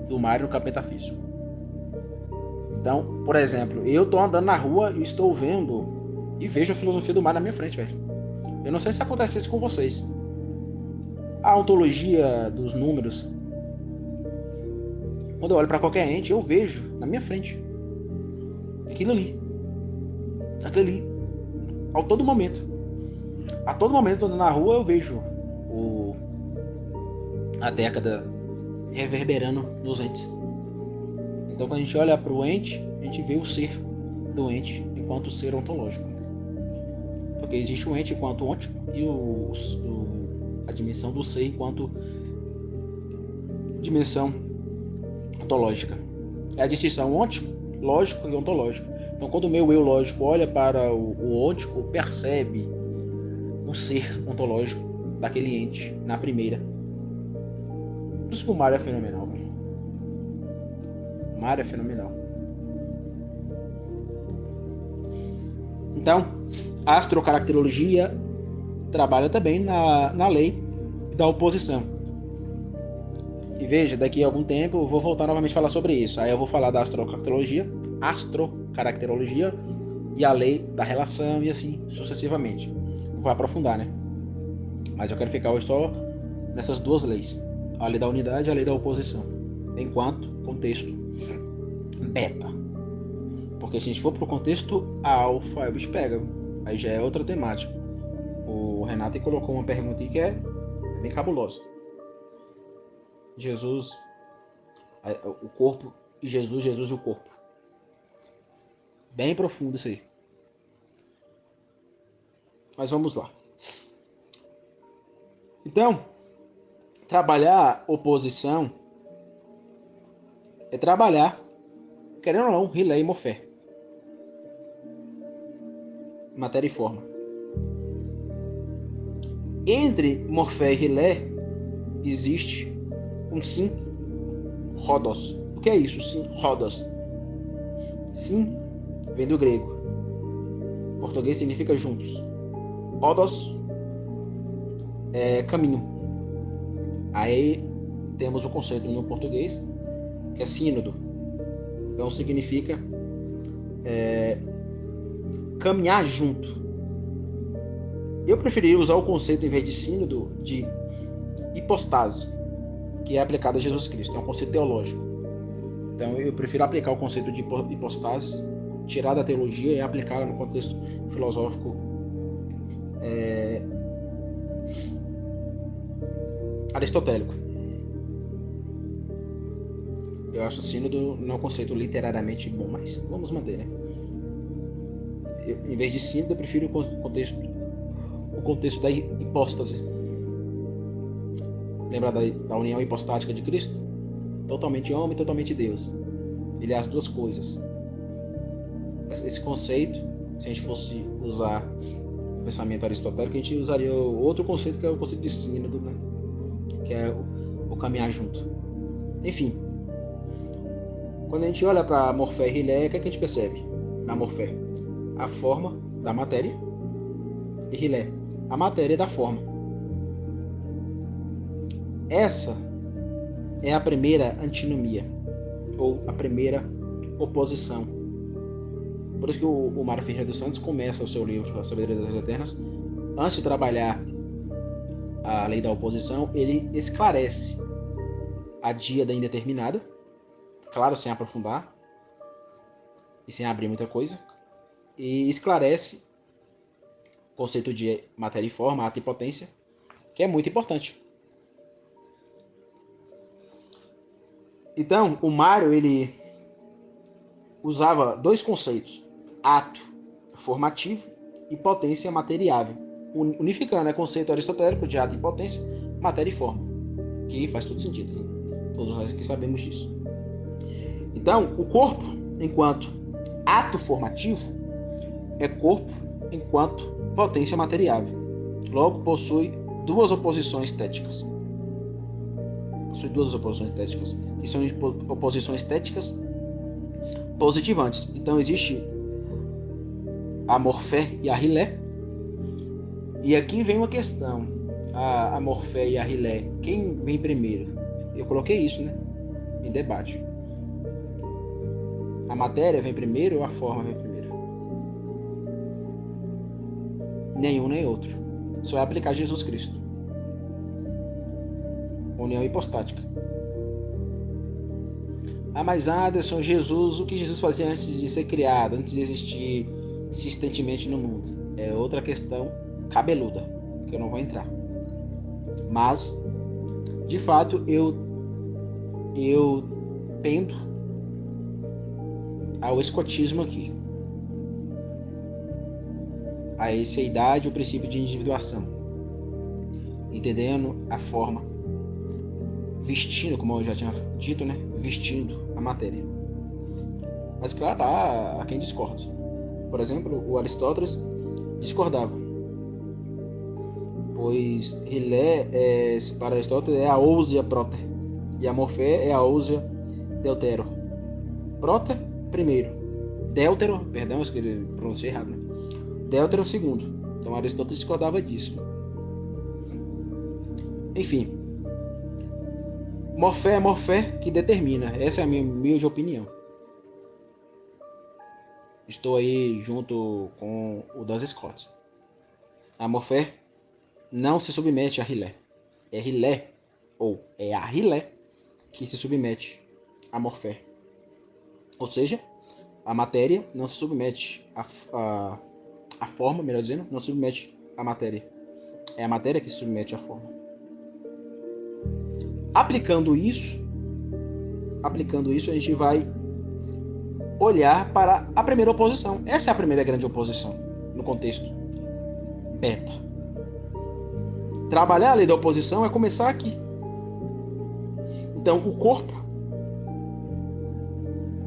do Mário no campo metafísico. Então, por exemplo, eu tô andando na rua e estou vendo e vejo a filosofia do Mário na minha frente, velho. Eu não sei se acontece isso com vocês. a ontologia dos números, quando eu olho para qualquer ente, eu vejo na minha frente aquilo ali, a todo momento, quando na rua eu vejo a década reverberando nos entes. Então, quando a gente olha para o ente, a gente vê o ser do ente enquanto ser ontológico, porque existe o ente enquanto ontico e a dimensão do ser enquanto dimensão ontológica. É a distinção ontico, lógico e ontológico. Então, quando o meu eu lógico olha para o ontico, percebe o ser ontológico daquele ente na primeira. Por isso que o Mário é fenomenal. O Mário é fenomenal. Então, a astrocaracterologia trabalha também na lei da oposição. E veja, daqui a algum tempo eu vou voltar novamente a falar sobre isso. Aí eu vou falar da astrocaracterologia e a lei da relação e assim sucessivamente. Vou aprofundar, né? Mas eu quero ficar hoje só nessas duas leis. A lei da unidade e a lei da oposição. Enquanto contexto beta. Porque se a gente for para o contexto alfa, aí o bicho pega. Aí já é outra temática. O Renato colocou uma pergunta aí que é bem cabulosa. Jesus, o corpo e Jesus e o corpo. Bem profundo isso aí. Mas vamos lá. Então, trabalhar oposição é trabalhar, querendo ou não, Rilé e Morfé. Matéria e forma. Entre Morfé e Rilé existe um sim rodos. O que é isso? Sim rodos. Sim vem do grego. Em português significa juntos. Odos é caminho. Aí temos o conceito no português que é sínodo. Então significa caminhar junto. Eu preferi usar o conceito, em vez de sínodo, de hipostase, que é aplicado a Jesus Cristo. É um conceito teológico. Então eu prefiro aplicar o conceito de hipostase, tirar da teologia e aplicá-la no contexto filosófico aristotélico. Eu acho sínodo não é um conceito literariamente bom, mas vamos manter, né? Em vez de sínodo, eu prefiro o contexto da hipóstase. Lembra da união hipostática de Cristo? Totalmente homem, totalmente Deus. Ele é as duas coisas. Esse conceito, se a gente fosse usar o pensamento aristotélico, a gente usaria outro conceito, que é o conceito de sínodo, né? Que é o caminhar junto. Enfim, quando a gente olha para Morfé e Rilé, o que é que a gente percebe? Na Morfé, a forma da matéria, e Rilé, a matéria da forma. Essa é a primeira antinomia, ou a primeira oposição. Por isso que o Mário Ferreira dos Santos começa o seu livro A Sabedoria das Eternas. Antes de trabalhar a lei da oposição, ele esclarece a díada indeterminada, claro, sem aprofundar e sem abrir muita coisa, e esclarece o conceito de matéria e forma, ato e potência, que é muito importante. Então, o Mário, ele usava dois conceitos: ato formativo e potência materiável, unificando o conceito aristotélico de ato e potência, matéria e forma, que faz todo sentido, né? Todos nós que sabemos disso. Então, o corpo, enquanto ato formativo, é corpo enquanto potência materiável. Logo, possui duas oposições estéticas. Que são oposições estéticas positivantes. Então, existe a Morfé e a Rilé. E aqui vem uma questão: a Morfé e a Rilé, quem vem primeiro? Eu coloquei isso, né, em debate. A matéria vem primeiro ou a forma vem primeiro? Nenhum nem outro. Só é aplicar Jesus Cristo. união hipostática. Ah, mas Anderson, Jesus, o que Jesus fazia antes de ser criado, antes de existir insistentemente no mundo? É outra questão cabeluda, que eu não vou entrar. Mas, de fato, eu pendo ao escotismo aqui. A essa idade, o princípio de individuação. Entendendo a forma, vestindo, como eu já tinha dito, né? Vestindo a matéria. Mas claro, há quem discorde. Por exemplo, o Aristóteles discordava. Pois Rilé, para Aristóteles, é a ousia próter. E a morfé é a ousia deutero. Próter, primeiro. Deutero, perdão, eu escrevi, pronunciei errado, né? Deutero, segundo. Então Aristóteles discordava disso. Enfim. Morfé é morfé que determina. Essa é a minha humilde opinião. Estou aí junto com o Das Scott. A morfé não se submete a Rilé. É Rilé, ou é a Rilé, que se submete a morfé. Ou seja, a matéria não se submete a forma, melhor dizendo, não se submete à matéria. É a matéria que se submete à forma. Aplicando isso, a gente vai olhar para a primeira oposição. Essa é a primeira grande oposição no contexto beta. Trabalhar a lei da oposição é começar aqui. Então, o corpo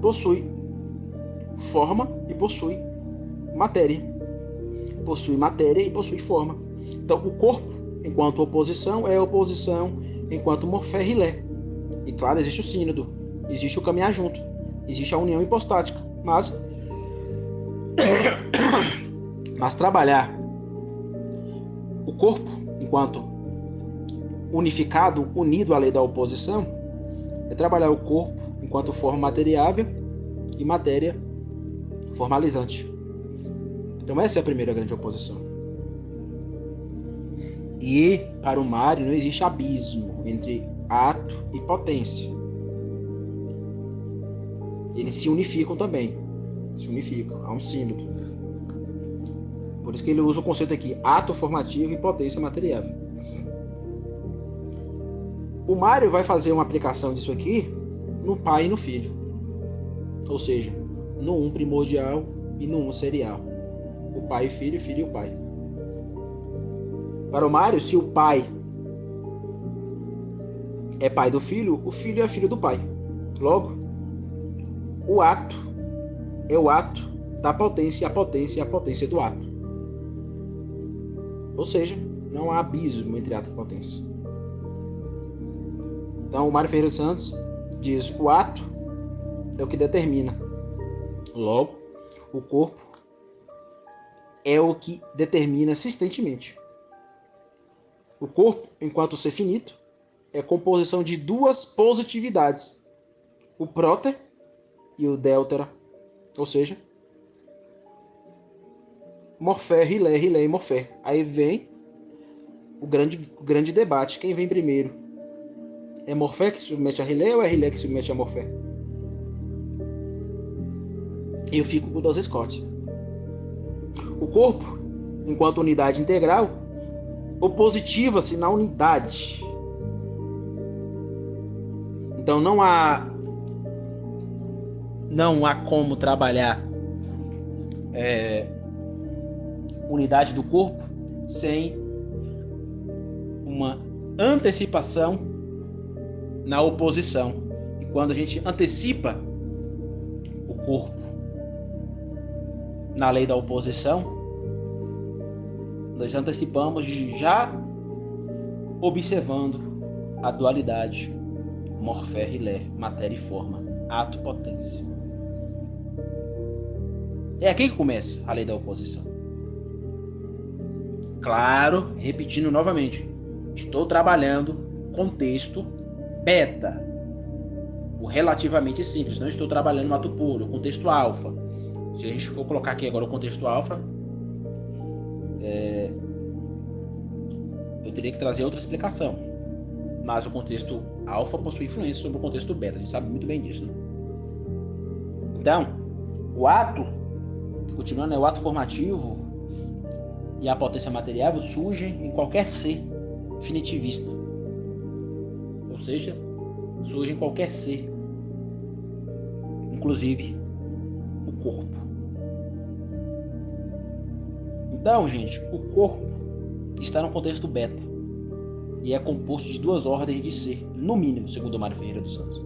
possui forma e possui matéria. Possui matéria e possui forma. Então, o corpo, enquanto oposição, é oposição enquanto morfé rilé. E claro, existe o sínodo, existe o caminhar junto, existe a união hipostática. Mas trabalhar o corpo enquanto unificado, unido à lei da oposição, é trabalhar o corpo enquanto forma materiável e matéria formalizante. Então essa é a primeira grande oposição. E para o Mário não existe abismo entre ato e potência. Eles se unificam também. Se unificam, há um sínodo. Por isso que ele usa o conceito aqui, ato formativo e potência materiável. O Mário vai fazer uma aplicação disso aqui no pai e no filho. Ou seja, no um primordial e no um serial. O pai e filho e o pai. Para o Mário, se o pai é pai do filho, o filho é filho do pai. Logo, o ato é o ato da potência e a potência é a potência do ato. Ou seja, não há abismo entre ato e potência. Então, o Mário Ferreira dos Santos diz: o ato é o que determina. Logo, o corpo é o que determina existentemente. O corpo, enquanto ser finito, é composição de duas positividades, o próter e o deutera, ou seja, morfé, rilé e morfé. Aí vem o grande debate, quem vem primeiro? É morfé que se submete a rilé ou é rilé que se submete a morfé? Eu fico com o Dos Scott. O corpo, enquanto unidade integral, opositiva-se na unidade. Então não há como trabalhar unidade do corpo sem uma antecipação na oposição. E quando a gente antecipa o corpo na lei da oposição, nós antecipamos já observando a dualidade morfé, rilé, matéria e forma, ato, potência. É aqui que começa a lei da oposição. Claro, repetindo novamente, estou trabalhando contexto beta, o relativamente simples, não estou trabalhando ato puro, o contexto alfa. Se a gente for colocar aqui agora o contexto alfa, eu teria que trazer outra explicação. mas o contexto alfa possui influência sobre o contexto beta. A gente sabe muito bem disso, né? Então, o ato, continuando, o ato formativo e a potência material surgem em qualquer ser finitivista. Ou seja, surge em qualquer ser, inclusive o corpo. Então, gente, o corpo está no contexto beta e é composto de duas ordens de ser, no mínimo, segundo o Mário Ferreira dos Santos.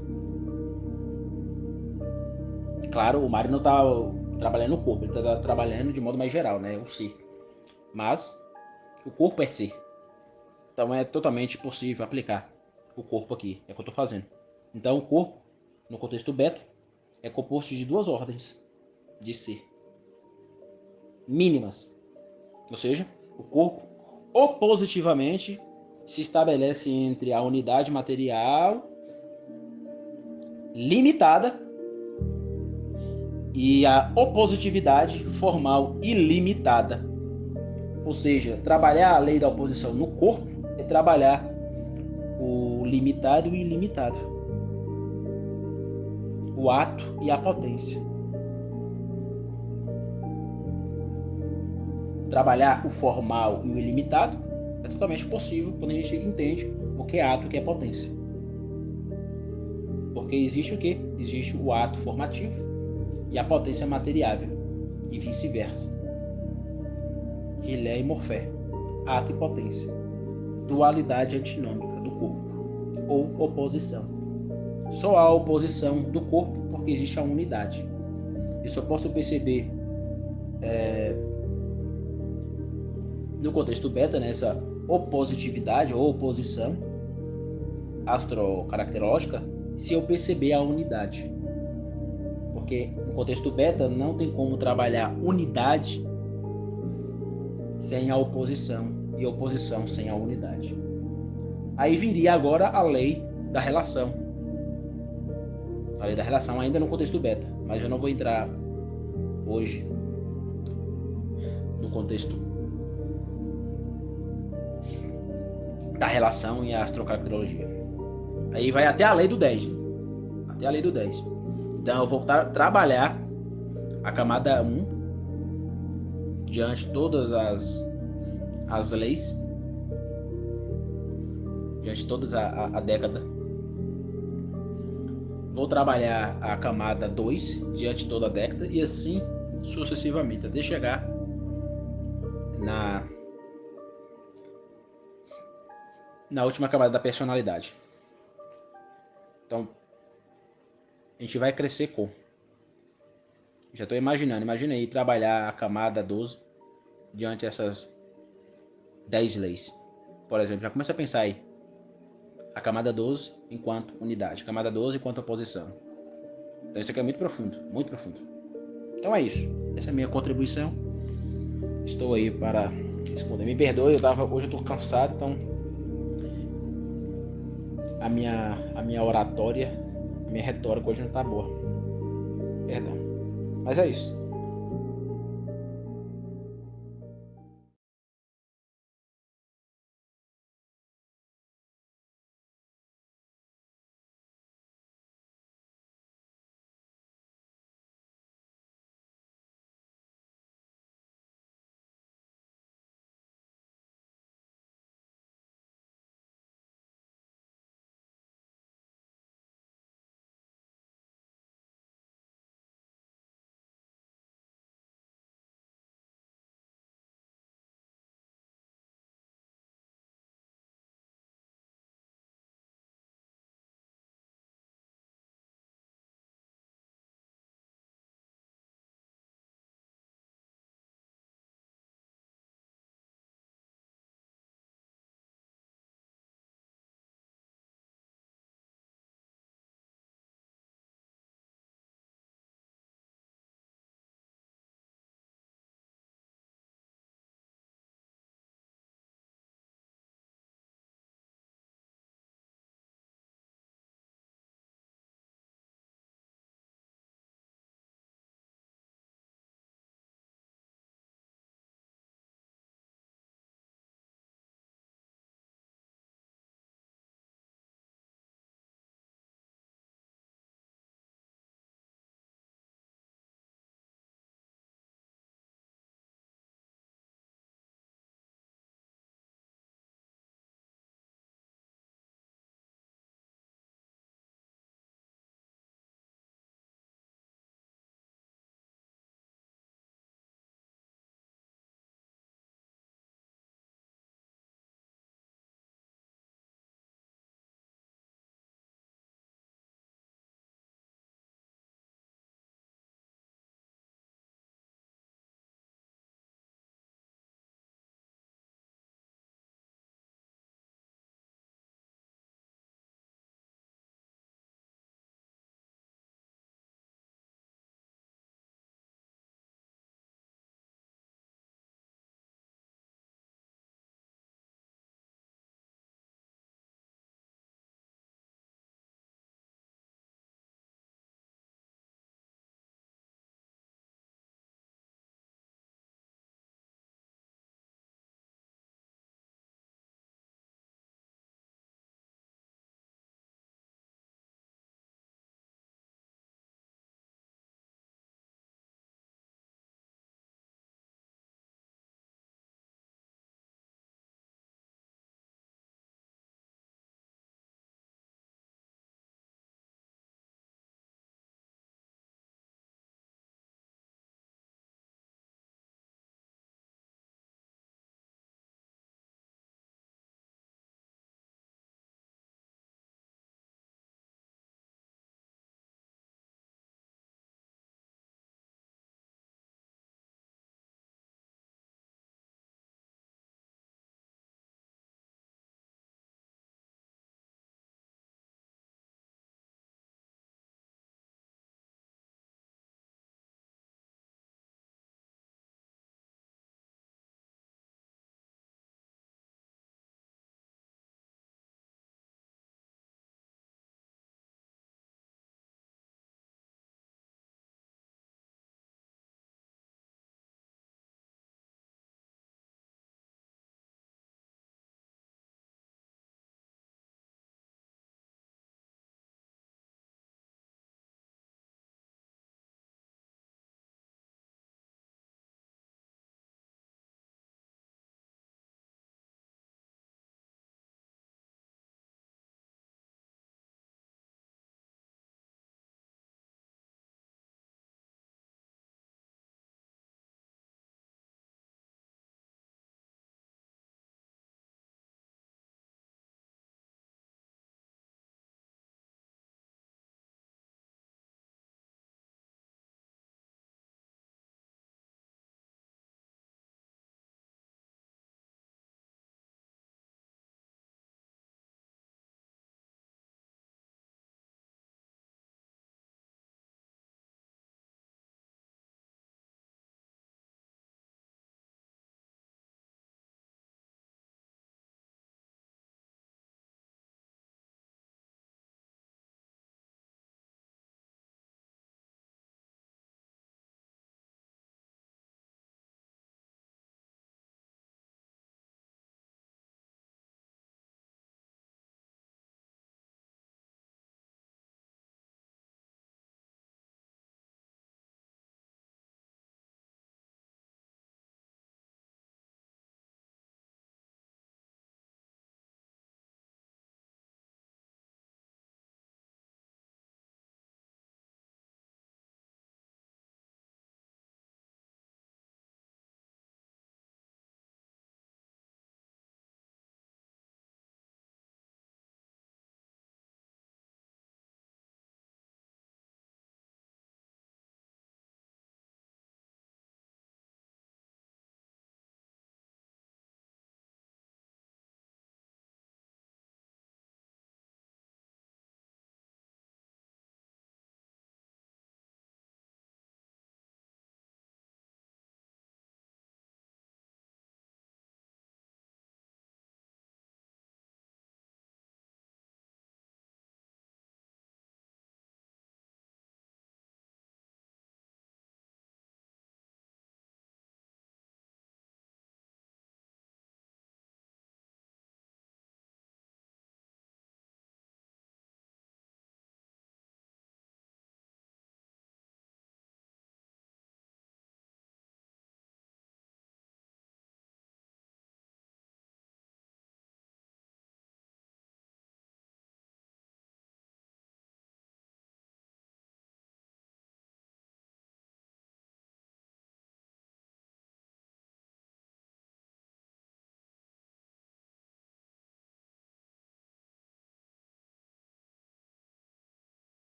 Claro, o Mário não está trabalhando no corpo, ele está trabalhando de modo mais geral, né? O ser. Mas o corpo é ser. Então é totalmente possível aplicar o corpo aqui. É o que eu estou fazendo. Então o corpo, no contexto beta, é composto de duas ordens de ser mínimas. Ou seja, o corpo opositivamente se estabelece entre a unidade material limitada e a opositividade formal ilimitada. Ou seja, trabalhar a lei da oposição no corpo é trabalhar o limitado e o ilimitado, o ato e a potência. Trabalhar o formal e o ilimitado é totalmente possível quando a gente entende o que é ato e o que é potência. Porque existe o quê? Existe o ato formativo e a potência materiável, e vice-versa. Rilé e Morfé, ato e potência, dualidade antinômica do corpo, ou oposição. Só há oposição do corpo porque existe a unidade. Eu só posso perceber no contexto beta, nessa opositividade ou oposição astrocaracterológica, se eu perceber a unidade. Porque no contexto beta não tem como trabalhar unidade sem a oposição e oposição sem a unidade. Aí viria agora a lei da relação. A lei da relação ainda no contexto beta, mas eu não vou entrar hoje no contexto da relação e a astrocaracterologia. Aí vai até a lei do 10, né? Até a lei do 10. Então eu vou trabalhar a camada 1 diante de todas as leis, diante de toda a década. Vou trabalhar a camada 2 diante de toda a década e assim sucessivamente, até chegar na última camada da personalidade. Então, a gente vai crescer com... Já estou imaginando, imagina aí trabalhar a camada 12 diante dessas 10 leis. Por exemplo, já começa a pensar aí. A camada 12 enquanto unidade, a camada 12 enquanto oposição. Então isso aqui é muito profundo, muito profundo. Então é isso. Essa é a minha contribuição. Estou aí para responder. Me perdoe, hoje eu estou cansado, então a minha oratória, a minha retórica hoje não está boa. Perdão. Mas é isso.